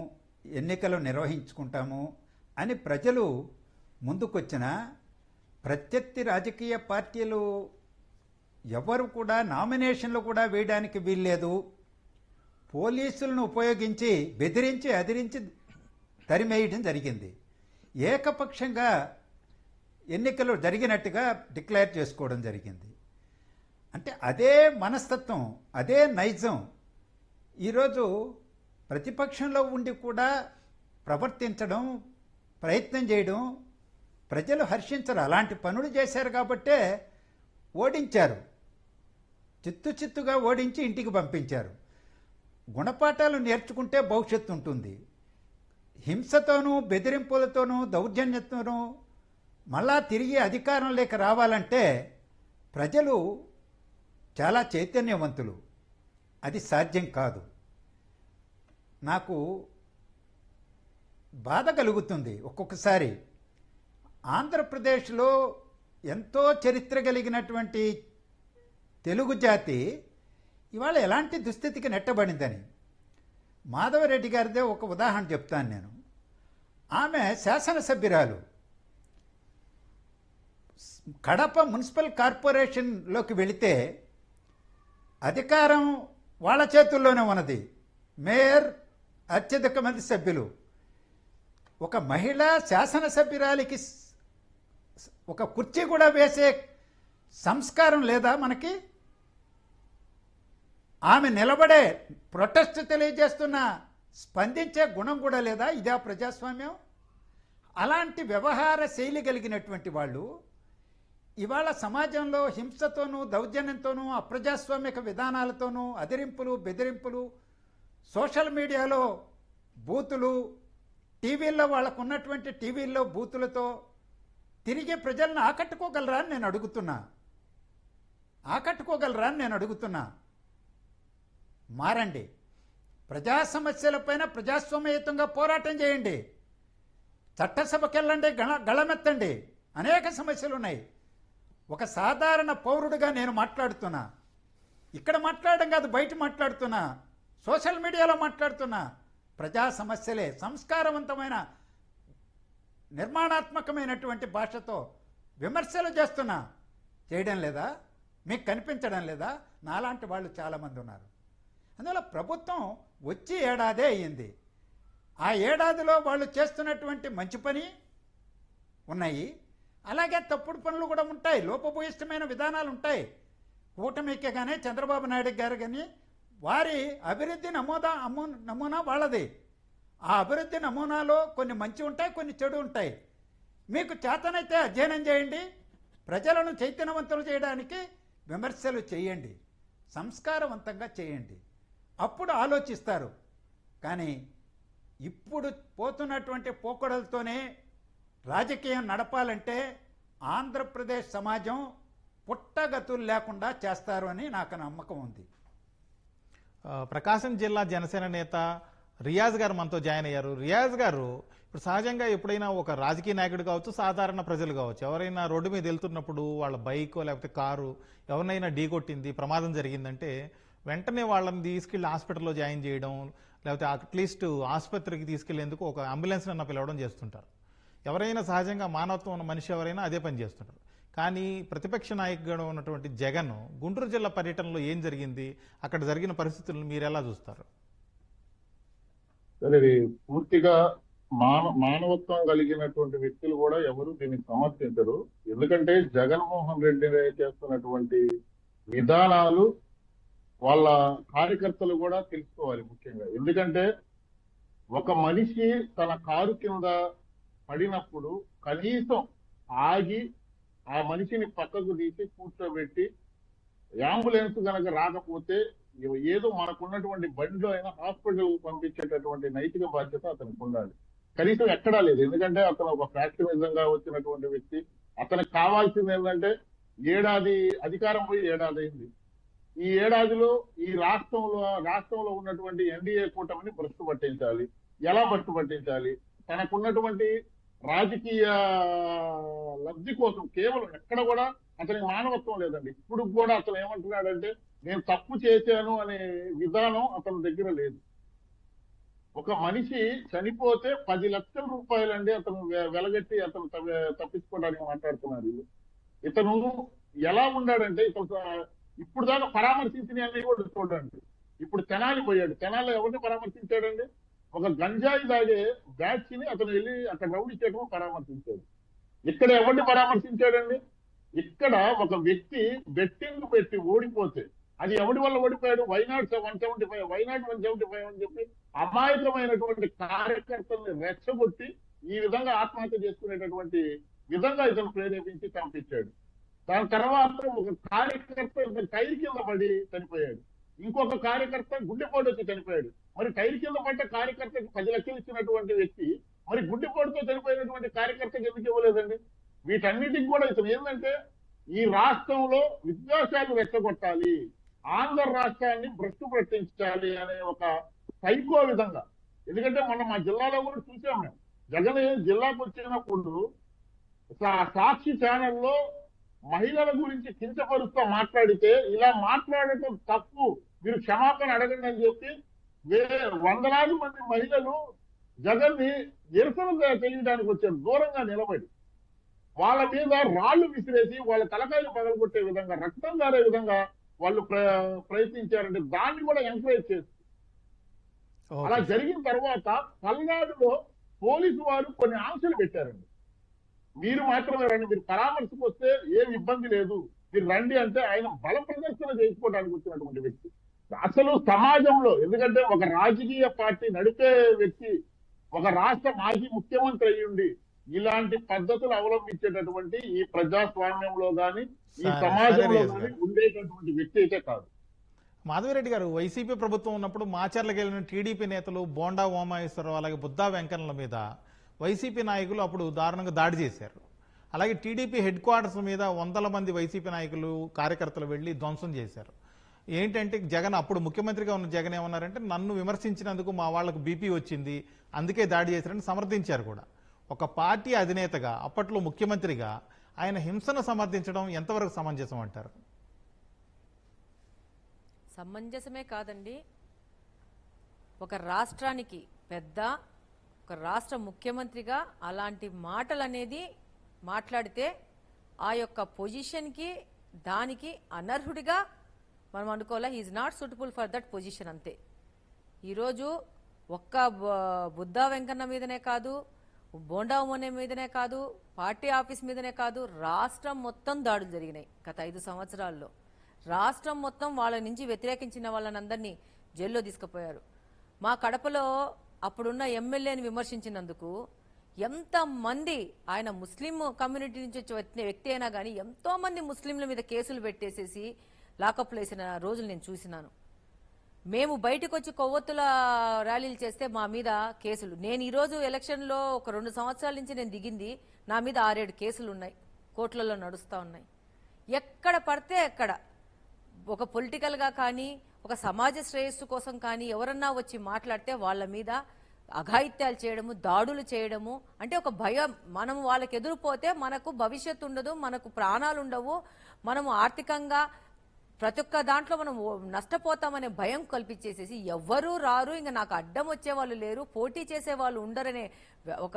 ఎన్నికలు నిర్వహించుకుంటాము అని ప్రజలు ముందుకొచ్చిన ప్రత్యర్థి రాజకీయ పార్టీలు ఎవరు కూడా నామినేషన్లు కూడా వేయడానికి వీల్లేదు. పోలీసులను ఉపయోగించి బెదిరించి అదిరించి తరిమేయడం జరిగింది. ఏకపక్షంగా ఎన్నికలు జరిగినట్టుగా డిక్లేర్ చేసుకోవడం జరిగింది. అంటే అదే మనస్తత్వం, అదే నైజం ఈరోజు ప్రతిపక్షంలో ఉండి కూడా ప్రవర్తించడం, ప్రయత్నం చేయడం ప్రజలు హర్షించరు. అలాంటి పనులు చేశారు కాబట్టే ఓడించారు, చిత్తుగా ఓడించి ఇంటికి పంపించారు. గుణపాఠాలు నేర్చుకుంటే భవిష్యత్తు ఉంటుంది. హింసతోనూ, బెదిరింపులతోనూ, దౌర్జన్యంతోనూ మళ్ళా తిరిగి అధికారంలోకి రావాలంటే ప్రజలు చాలా చైతన్యవంతులు. అది సాధ్యం కాదు. నాకు బాధ కలుగుతుంది ఒక్కొక్కసారి. ఆంధ్రప్రదేశ్లో ఎంతో చరిత్ర కలిగినటువంటి తెలుగు జాతి ఇవాళ ఎలాంటి దుస్థితికి నెట్టబడిందని. మాధవరెడ్డి గారిదే ఒక ఉదాహరణ చెప్తాను నేను. ఆమె శాసనసభ్యురాలు. కడప మున్సిపల్ కార్పొరేషన్లోకి వెళితే అధికారం వాళ్ళ చేతుల్లోనే ఉన్నది. మేయర్, అత్యధిక మంది సభ్యులు. ఒక మహిళ శాసనసభ్యురాలికి ఒక కుర్చీ కూడా వేసే సంస్కారం లేదా మనకి? ఆమె నిలబడే ప్రొటెస్ట్ తెలియజేస్తున్న స్పందించే గుణం కూడా లేదా? ఇదే ప్రజాస్వామ్యం? అలాంటి వ్యవహార శైలి కలిగినటువంటి వాళ్ళు ఇవాళ సమాజంలో హింసతోనూ, దౌర్జన్యంతోనూ, అప్రజాస్వామిక విధానాలతోనూ, అదిరింపులు, బెదిరింపులు, సోషల్ మీడియాలో బూతులు, టీవీల్లో వాళ్ళకు ఉన్నటువంటి టీవీల్లో బూతులతో తిరిగి ప్రజలను ఆకట్టుకోగలరా అని నేను అడుగుతున్నా. ఆకట్టుకోగలరా అని నేను అడుగుతున్నా. మారండి. ప్రజా సమస్యలపైన ప్రజాస్వామ్యయుతంగా పోరాటం చేయండి. చట్టసభకి వెళ్ళండి, గళమెత్తండి. అనేక సమస్యలు ఉన్నాయి. ఒక సాధారణ పౌరుడిగా నేను మాట్లాడుతున్నా. ఇక్కడ మాట్లాడడం కాదు, బయట మాట్లాడుతున్నా, సోషల్ మీడియాలో మాట్లాడుతున్నా. ప్రజా సమస్యలే సంస్కారవంతమైన నిర్మాణాత్మకమైనటువంటి భాషతో విమర్శలు చేస్తున్నా. చేయడం లేదా? మీకు కనిపించడం లేదా? నాలాంటి వాళ్ళు చాలామంది ఉన్నారు. అందువల్ల ప్రభుత్వం వచ్చి ఏడాదే అయ్యింది. ఆ ఏడాదిలో వాళ్ళు చేస్తున్నటువంటి మంచి పని ఉన్నాయి, అలాగే తప్పుడు పనులు కూడా ఉంటాయి, లోపభూయిష్టమైన విధానాలు ఉంటాయి. కూటమికి కానీ చంద్రబాబు నాయుడు గారు కానీ వారి అభివృద్ధి నమూనా వాళ్ళది. ఆ అభివృద్ధి నమూనాలో కొన్ని మంచి ఉంటాయి, కొన్ని చెడు ఉంటాయి. మీకు చేతనైతే అధ్యయనం చేయండి, ప్రజలను చైతన్యవంతులు చేయడానికి విమర్శలు చేయండి, సంస్కారవంతంగా చేయండి. అప్పుడు ఆలోచిస్తారు. కానీ ఇప్పుడు పోతున్నటువంటి పోకడలతోనే రాజకీయం నడపాలంటే ఆంధ్రప్రదేశ్ సమాజం పుట్టగతులు లేకుండా చేస్తారు అని నాకు నమ్మకం ఉంది. ప్రకాశం జిల్లా జనసేన నేత రియాజ్ గారు మనతో జాయిన్ అయ్యారు. రియాజ్ గారు, ఇప్పుడు ఇప్పుడు సహజంగా ఎప్పుడైనా ఒక రాజకీయ నాయకుడు కావచ్చు, సాధారణ ప్రజలు కావచ్చు, ఎవరైనా రోడ్డు మీద వెళ్తున్నప్పుడు వాళ్ళ బైక్ లేకపోతే కారు ఎవరినైనా ఢీకొట్టింది, ప్రమాదం జరిగిందంటే వెంటనే వాళ్ళని తీసుకెళ్లి హాస్పిటల్లో జాయిన్ చేయడం, లేకపోతే అట్లీస్ట్ ఆసుపత్రికి తీసుకెళ్లేందుకు ఒక అంబులెన్స్ అన్న పిలవడం చేస్తుంటారు. ఎవరైనా సహజంగా మానవత్వం ఉన్న మనిషి ఎవరైనా అదే పని చేస్తుంటారు. కానీ ప్రతిపక్ష నాయకుడు ఉన్నటువంటి జగన్ గుంటూరు జిల్లా పర్యటనలో ఏం జరిగింది, అక్కడ జరిగిన పరిస్థితులను మీరు ఎలా చూస్తారు? సరే, ఇది పూర్తిగా మానవత్వం కలిగినటువంటి వ్యక్తులు కూడా ఎవరు దీన్ని సమర్థించరు. ఎందుకంటే జగన్మోహన్ రెడ్డి చేస్తున్నటువంటి విధానాలు వాళ్ళ కార్యకర్తలు కూడా తెలుసుకోవాలి ముఖ్యంగా. ఎందుకంటే ఒక మనిషి తన కారు కింద పడినప్పుడు కనీసం ఆగి ఆ మనిషిని పక్కకు తీసి కూర్చోబెట్టి, అంబులెన్స్ గనక రాకపోతే ఏదో మనకున్నటువంటి బండిలో అయినా హాస్పిటల్ పంపించేటటువంటి నైతిక బాధ్యత అతనికి ఉండాలి. కనీసం ఎక్కడా లేదు. ఎందుకంటే అతను ఒక ఫ్యాక్షనిజంగా వచ్చినటువంటి వ్యక్తి. అతనికి కావాల్సింది ఏంటంటే, ఏడాది అధికారం పోయి ఏడాది అయింది. ఈ ఏడాదిలో ఈ రాష్ట్రంలో ఉన్నటువంటి ఎన్డీఏ కూటమిని భ్రష్టు పట్టించాలి. ఎలా భ్రష్టు పట్టించాలి? తనకున్నటువంటి రాజకీయ లబ్ధి కోసం కేవలం ఎక్కడ కూడా అతనికి మానవత్వం లేదండి. ఇప్పుడు కూడా అతను ఏమంటున్నాడంటే, నేను తప్పు చేశాను అనే విధానం అతని దగ్గర లేదు. ఒక మనిషి చనిపోతే 10 లక్షల రూపాయలండి అతను వెలగట్టి అతను తప్పించుకోవడానికి మాట్లాడుతున్నారు. ఇతను ఎలా ఉన్నాడంటే, ఇప్పుడు దాకా పరామర్శించిన అన్ని కూడా చూడండి. ఇప్పుడు తెనాలి పోయాడు. తెనాలిలో ఎవరిని పరామర్శించాడండి? ఒక గంజాయి తాగే బ్యాచ్ ని అతను వెళ్ళి అక్కడ రౌడీ చేయడం పరామర్శించాడు. ఇక్కడ ఎవరిని పరామర్శించాడండి? ఇక్కడ ఒక వ్యక్తి బెట్టింగ్ పెట్టి ఓడిపోతే, అది ఎవరి వల్ల ఓడిపోయాడు? వైనాడ్ 175 అని చెప్పి అమాయకమైనటువంటి కార్యకర్తల్ని రెచ్చగొట్టి ఈ విధంగా ఆత్మహత్య చేసుకునేటటువంటి విధంగా ఇతను ప్రేరేపించి చంపించాడు. దాని తర్వాత ఒక కార్యకర్త టైర్ కింద పడి చనిపోయాడు. ఇంకొక కార్యకర్త గుండెపోటు వచ్చి చనిపోయాడు. మరి టైర్ కింద పడ్డ కార్యకర్తకి 10 లక్షలు ఇచ్చినటువంటి వ్యక్తి మరి గుండెపోటుతో చనిపోయినటువంటి కార్యకర్తకి ఎందుకు ఇవ్వలేదండి? వీటన్నిటికి కూడా ఇతను ఏంటంటే, ఈ రాష్ట్రంలో విద్వేషాలు రెచ్చగొట్టాలి, ఆంధ్ర రాష్ట్రాన్ని భ్రష్టు పట్టించాలి అనే ఒక సైకో విధంగా. ఎందుకంటే మొన్న మా జిల్లాలో కూడా చూసాం మేము. జగన్ జిల్లాకు వచ్చినప్పుడు సాక్షి ఛానల్లో మహిళల గురించి కించపరుస్తూ మాట్లాడితే, ఇలా మాట్లాడటం తప్పు, మీరు క్షమాపణ అడగండి అని చెప్పి వందలాది మంది మహిళలు జగన్ ని నిరసన తెలియడానికి వచ్చారు. దూరంగా నిలబడి వాళ్ళ మీద రాళ్లు విసిరేసి వాళ్ళ తలకాయలు పగలగొట్టే విధంగా, రక్తం గారే విధంగా వాళ్ళు ప్రయత్నించారంటే దాన్ని కూడా ఎంకరేజ్ చేస్తారు. అలా జరిగిన తర్వాత పల్నాడులో పోలీసు వారు కొన్ని ఆంక్షలు పెట్టారండి. మీరు మాత్రమే రండి, మీరు పరామర్శకు వస్తే ఏమి ఇబ్బంది లేదు, మీరు రండి అంటే ఆయన బల ప్రదర్శన చేసుకోవడానికి వచ్చినటువంటి వ్యక్తి. అసలు సమాజంలో, ఎందుకంటే ఒక రాజకీయ పార్టీ నడిపే వ్యక్తి, ఒక రాష్ట్ర మాజీ ముఖ్యమంత్రి అయ్యుండి ఇలాంటి పద్ధతులు అవలంబించేటటువంటి ఈ ప్రజాస్వామ్యంలో గాని ఈ సమాజంలో గాని ఉండేటటువంటి వ్యక్తి అయితే కాదు. మాధవిరెడ్డి గారు, వైసీపీ ప్రభుత్వం ఉన్నప్పుడు మాచర్లకు వెళ్ళిన టీడీపీ నేతలు బోండా ఉమామహేశ్వరరావు అలాగే బుద్దా వెంకన్నల మీద వైసీపీ నాయకులు అప్పుడు దారుణంగా దాడి చేశారు. అలాగే టీడీపీ హెడ్ క్వార్టర్స్ మీద వందల మంది వైసీపీ నాయకులు కార్యకర్తలు వెళ్లి ధ్వంసం చేశారు. ఏంటంటే జగన్, అప్పుడు ముఖ్యమంత్రిగా ఉన్న జగన్ ఏమన్నారంటే, నన్ను విమర్శించినందుకు మా వాళ్లకు బీపీ వచ్చింది, అందుకే దాడి చేశారని సమర్థించారు కూడా. ఒక పార్టీ అధినేతగా, అప్పట్లో ముఖ్యమంత్రిగా ఆయన హింసను సమర్థించడం ఎంతవరకు సమంజసం అంటారు? సమంజసమే కాదండి. ఒక రాష్ట్రానికి పెద్ద, ఒక రాష్ట్ర ముఖ్యమంత్రిగా అలాంటి మాటలు అనేది మాట్లాడితే ఆ యొక్క పొజిషన్కి దానికి అనర్హుడిగా మనం అనుకోవాలా. He is not suitable for that position, అంతే. ఈరోజు ఒక్క బుద్దా వెంకన్న మీదనే కాదు, బోండా ఉమనే మీదనే కాదు, పార్టీ ఆఫీస్ మీదనే కాదు, రాష్ట్రం మొత్తం దాడులు జరిగినాయి గత 5 సంవత్సరాల్లో. రాష్ట్రం మొత్తం వాళ్ళ నుంచి వ్యతిరేకించిన వాళ్ళనందరినీ జైల్లో తీసుకుపోయారు. మా కడపలో అప్పుడున్న ఎమ్మెల్యేని విమర్శించినందుకు ఎంతమంది, ఆయన ముస్లిం కమ్యూనిటీ నుంచి వచ్చిన వ్యక్తి అయినా కానీ ఎంతో మంది ముస్లింల మీద కేసులు పెట్టేసేసి లాకప్లు వేసిన రోజులు నేను చూసినాను. మేము బయటకు వచ్చి కొవ్వొత్తుల ర్యాలీలు చేస్తే మా మీద కేసులు. నేను ఈరోజు ఎలక్షన్లో ఒక 2 సంవత్సరాల నుంచి నేను దిగింది, నా మీద 6-7 కేసులు ఉన్నాయి, కోర్టులలో నడుస్తూ ఉన్నాయి. ఎక్కడ పడితే ఎక్కడ ఒక పొలిటికల్గా కానీ, ఒక సమాజ శ్రేయస్సు కోసం కానీ ఎవరన్నా వచ్చి మాట్లాడితే వాళ్ళ మీద అఘాయిత్యాలు చేయడము, దాడులు చేయడము, అంటే ఒక భయం. మనం వాళ్ళకి ఎదురుపోతే మనకు భవిష్యత్తు ఉండదు, మనకు ప్రాణాలు ఉండవు, మనము ఆర్థికంగా ప్రతి ఒక్క దాంట్లో మనం నష్టపోతామనే భయం కల్పించేసేసి ఎవ్వరూ రారు, ఇంకా నాకు అడ్డం వచ్చే వాళ్ళు లేరు, పోటీ చేసే వాళ్ళు ఉండరనే ఒక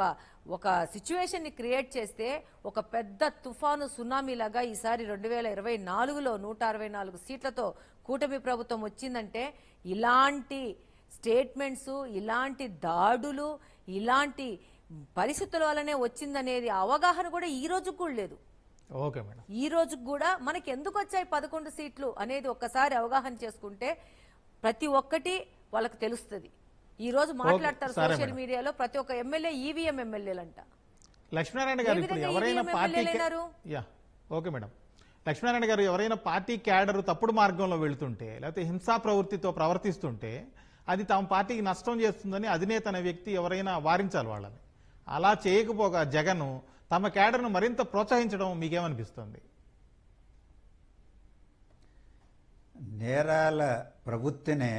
ఒక సిచ్యువేషన్ ని క్రియేట్ చేస్తే ఒక పెద్ద తుఫాను సునామీ లాగా ఈసారి 2024లో 164 సీట్లతో కూటమి ప్రభుత్వం వచ్చిందంటే ఇలాంటి స్టేట్మెంట్స్, ఇలాంటి దాడులు, ఇలాంటి పరిస్థితుల వల్లనే వచ్చిందనేది అవగాహన కూడా ఈ రోజు కూడా లేదు. Okay madam. ఈ రోజు కూడా మనకి ఎందుకు వచ్చాయి 11 సీట్లు అనేది ఒక్కసారి అవగాహన చేసుకుంటే ప్రతి ఒక్కటి వాళ్ళకి తెలుస్తుంది. ఈ రోజు మాట్లాడతారు సరే సోషల్ మేడం. మీడియాలో ప్రతి ఒక్క ఎమ్మెల్యే ఈవీఎం ఎమ్మెల్యేలంట. లక్ష్మీనారాయణ గారు ఏ ఇప్పుడు విధంగా ఎవరైనా EVM పార్టీ ఎమ్మెల్యేలైనారు? Yeah okay madam. Lakshminarayana garu ఎవరైనా పార్టీ క్యాడర్ తప్పుడు మార్గంలో వెళ్తుంటే లేకపోతే హింసా ప్రవృత్తితో ప్రవర్తిస్తుంటే అది తమ పార్టీకి నష్టం చేస్తుందని అధినేత అనే వ్యక్తి ఎవరైనా వారించాలి వాళ్ళని. అలా చేయకపోగా జగన్ తమ క్యాడర్ను మరింత ప్రోత్సహించడం మీకేమనిపిస్తుంది? నేరాల ప్రవృత్తినే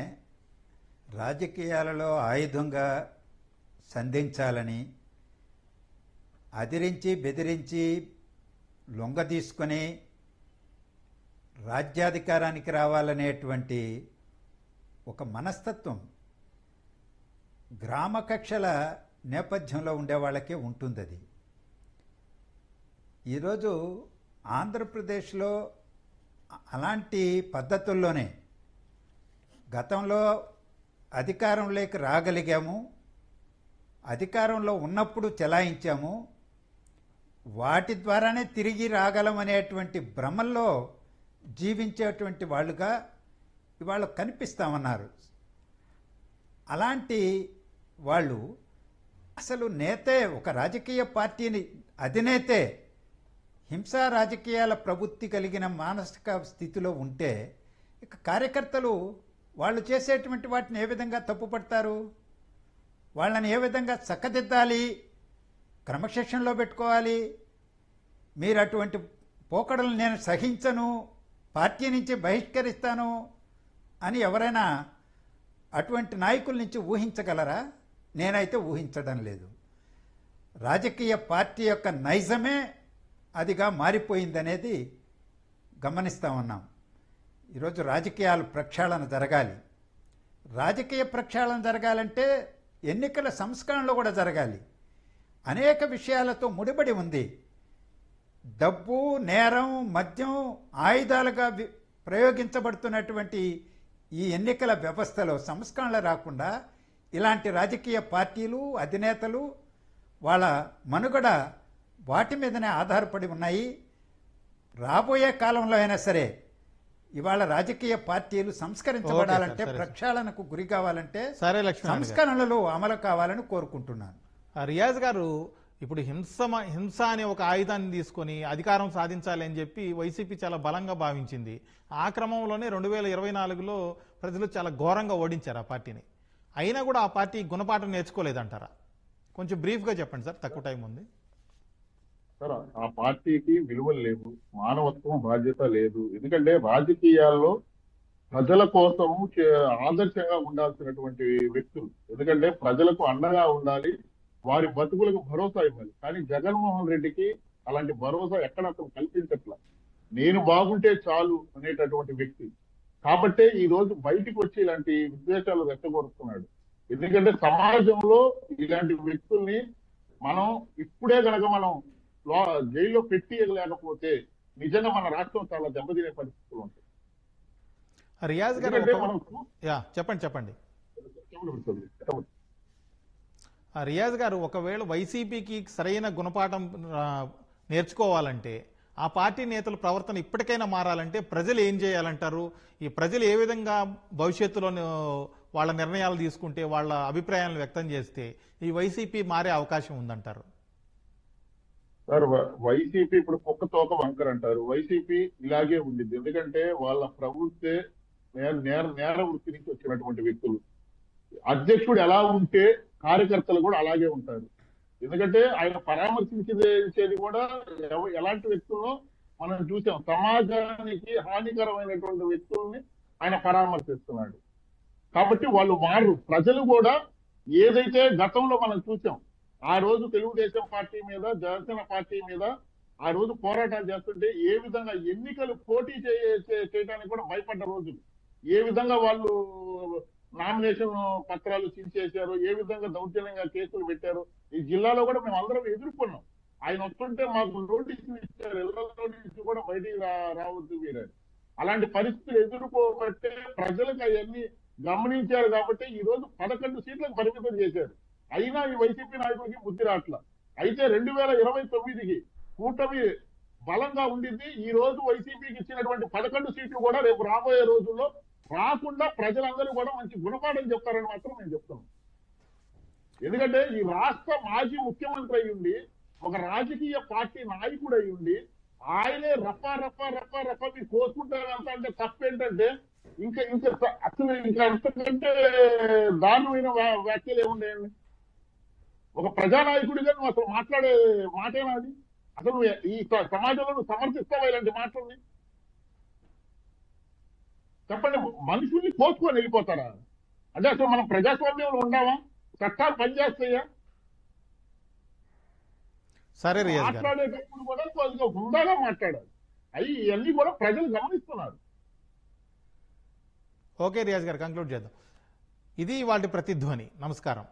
రాజకీయాలలో ఆయుధంగా సంధించాలని, అదిరించి బెదిరించి లొంగ తీసుకొని రాజ్యాధికారానికి రావాలనేటువంటి ఒక మనస్తత్వం గ్రామ కక్షల నేపథ్యంలో ఉండే వాళ్ళకే ఉంటుంది. అది ఈరోజు ఆంధ్రప్రదేశ్లో అలాంటి పద్ధతుల్లోనే గతంలో అధికారంలోకి రాగలిగాము, అధికారంలో ఉన్నప్పుడు చెలాయించాము, వాటి ద్వారానే తిరిగి రాగలమనేటువంటి భ్రమల్లో జీవించేటువంటి వాళ్ళుగా ఇవాళ కనిపిస్తామన్నారు. అలాంటి వాళ్ళు అసలు నేతే, ఒక రాజకీయ పార్టీని అధినేతే హింసా రాజకీయాల ప్రవృత్తి కలిగిన మానసిక స్థితిలో ఉంటే ఇక కార్యకర్తలు వాళ్ళు చేసేటువంటి వాటిని ఏ విధంగా తప్పుపడతారు? వాళ్ళని ఏ విధంగా చక్కదిద్దాలి, క్రమశిక్షణలో పెట్టుకోవాలి? మీరు అటువంటి పోకడలు నేను సహించను, పార్టీ నుంచి బహిష్కరిస్తాను అని ఎవరైనా అటువంటి నాయకుల నుంచి ఊహించగలరా? నేనైతే ఊహించడం లేదు. రాజకీయ పార్టీ యొక్క నైజమే అదిగా మారిపోయిందనేది గమనిస్తూ ఉన్నాం. ఈరోజు రాజకీయాలు ప్రక్షాళన జరగాలి. రాజకీయ ప్రక్షాళన జరగాలంటే ఎన్నికల సంస్కరణలు కూడా జరగాలి. అనేక విషయాలతో ముడిపడి ఉంది. డబ్బు, నేరం, మద్యం ఆయుధాలుగా ప్రయోగించబడుతున్నటువంటి ఈ ఎన్నికల వ్యవస్థలో సంస్కరణలు రాకుండా ఇలాంటి రాజకీయ పార్టీలు, అధినేతలు వాళ్ళ మనుగడ వాటి మీదనే ఆధారపడి ఉన్నాయి. రాబోయే కాలంలో అయినా సరే ఇవాళ రాజకీయ పార్టీలు సంస్కరించబడాలంటే, ప్రక్షాళనకు గురి కావాలంటే సరే లక్ష్మీనారాయణ గారు. సంస్కరణలు అమలు కావాలని కోరుకుంటున్నాను. రియాజ్ గారు, ఇప్పుడు హింస అనే ఒక ఆయుధాన్ని తీసుకొని అధికారం సాధించాలి అని చెప్పి వైసీపీ చాలా బలంగా భావించింది. ఆ క్రమంలోనే 2024లో ప్రజలు చాలా ఘోరంగా ఓడించారు ఆ పార్టీని. అయినా కూడా ఆ పార్టీ గుణపాఠం నేర్చుకోలేదంటారా? కొంచెం బ్రీఫ్గా చెప్పండి సార్, తక్కువ టైం ఉంది. సార్, ఆ పార్టీకి విలువలు లేవు, మానవత్వం, బాధ్యత లేదు. ఎందుకంటే రాజకీయాల్లో ప్రజల కోసము ఆదర్శంగా ఉండాల్సినటువంటి వ్యక్తులు. ఎందుకంటే ప్రజలకు అండగా ఉండాలి, వారి బతుకులకు భరోసా ఇవ్వాలి. కానీ జగన్మోహన్ రెడ్డికి అలాంటి భరోసా ఎక్కడ అసలు కల్పించట్లా. నేను బాగుంటే చాలు అనేటటువంటి వ్యక్తి. కాబట్టే ఈ రోజు బయటికి వచ్చి ఇలాంటి విద్వేషాలు రెచ్చగొడుతున్నాడు. ఎందుకంటే సమాజంలో ఇలాంటి వ్యక్తుల్ని మనం ఇప్పుడే కనుక మనం జైల్లో పెట్టియలేకపోతే నిజంగా మన రాష్ట్రం చాలా దెబ్బతినే పరిస్థితులు ఉంటాయి. రియాజ్ గారు చెప్పండి. రియాజ్ గారు, ఒకవేళ వైసీపీకి సరైన గుణపాఠం నేర్చుకోవాలంటే, ఆ పార్టీ నేతల ప్రవర్తన ఇప్పటికైనా మారాలంటే ప్రజలు ఏం చేయాలంటారు? ఈ ప్రజలు ఏ విధంగా భవిష్యత్తులో వాళ్ళ నిర్ణయాలు తీసుకుంటే, వాళ్ళ అభిప్రాయాలను వ్యక్తం చేస్తే ఈ వైసీపీ మారే అవకాశం ఉందంటారు? సార్, వైసీపీ ఇప్పుడు కుక్క తోక వంకర అంటారు. వైసీపీ ఇలాగే ఉండిద్ది. ఎందుకంటే వాళ్ళ ప్రవృత్తే నేర వృత్తి నుంచి వచ్చినటువంటి వ్యక్తులు. అధ్యక్షుడు ఎలా ఉంటే కార్యకర్తలు కూడా అలాగే ఉంటారు. ఎందుకంటే ఆయన పరామర్శించేది కూడా ఎలాంటి వ్యక్తుల్లో మనం చూసాం. సమాజానికి హానికరమైనటువంటి వ్యక్తుల్ని ఆయన పరామర్శిస్తున్నాడు. కాబట్టి వాళ్ళు మారు. ప్రజలు కూడా ఏదైతే గతంలో మనం చూసాం, ఆ రోజు తెలుగుదేశం పార్టీ మీద, జనసేన పార్టీ మీద ఆ రోజు పోరాటాలు చేస్తుంటే ఏ విధంగా ఎన్నికలు పోటీ చేయడానికి కూడా భయపడ్డ రోజులు, ఏ విధంగా వాళ్ళు నామినేషన్ పత్రాలు చించేశారు, ఏ విధంగా దౌర్జన్యంగా కేసులు పెట్టారు. ఈ జిల్లాలో కూడా మేము అందరం ఎదుర్కొన్నాం. ఆయన వస్తుంటే మాకు నోటీసులు ఇచ్చారు, ఇళ్ల నోటీసులు కూడా బయటికి రావద్దు మీరు. అలాంటి పరిస్థితులు ఎదుర్కోబట్టే ప్రజలకు అవన్నీ గమనించారు కాబట్టి ఈ రోజు 11 సీట్లకు పరిమితం చేశారు. అయినా ఈ వైసీపీ నాయకులకి బుద్ధి రాట్ల. అయితే 2029కి కూటమి బలంగా ఉండింది. ఈ రోజు వైసీపీకి ఇచ్చినటువంటి 11 సీట్లు కూడా రేపు రాబోయే రోజుల్లో రాకుండా ప్రజలందరూ కూడా మంచి గుణపాఠం చెప్తారని మాత్రం నేను చెప్తున్నాను. ఎందుకంటే ఈ రాష్ట్ర మాజీ ముఖ్యమంత్రి అయి ఉండి, ఒక రాజకీయ పార్టీ నాయకుడు అయి ఉండి, ఆయనే రఫా మీరు కోసుకుంటారంట అంటే తప్పేంటంటే ఇంకా అసలు ఇంకా అంతకంటే దారుణమైన వ్యాఖ్యలు ఏముండేయండి. ఒక ప్రజానాయకుడిగా నువ్వు అసలు మాట్లాడే మాటేనా అది? అసలు ఈ సమాజంలో నువ్వు సమర్థిస్తావా ఇలాంటి మాటల్ని? చెప్పండి, మనుషుల్ని కోసుకొని వెళ్ళిపోతారా? అంటే అసలు మనం ప్రజాస్వామ్యంలో ఉండావా? చట్టాలు పనిచేస్తాయా? సరే రియాజ్ గారు, మాట్లాడేటప్పుడు కూడా కొద్దిగా హుందాగా మాట్లాడాలి. అవి ఇవన్నీ కూడా ప్రజలు గమనిస్తున్నారు. ఓకే రియాజ్ గారు, కంక్లూడ్ చేద్దాం. ఇది వాటి ప్రతిధ్వని. నమస్కారం.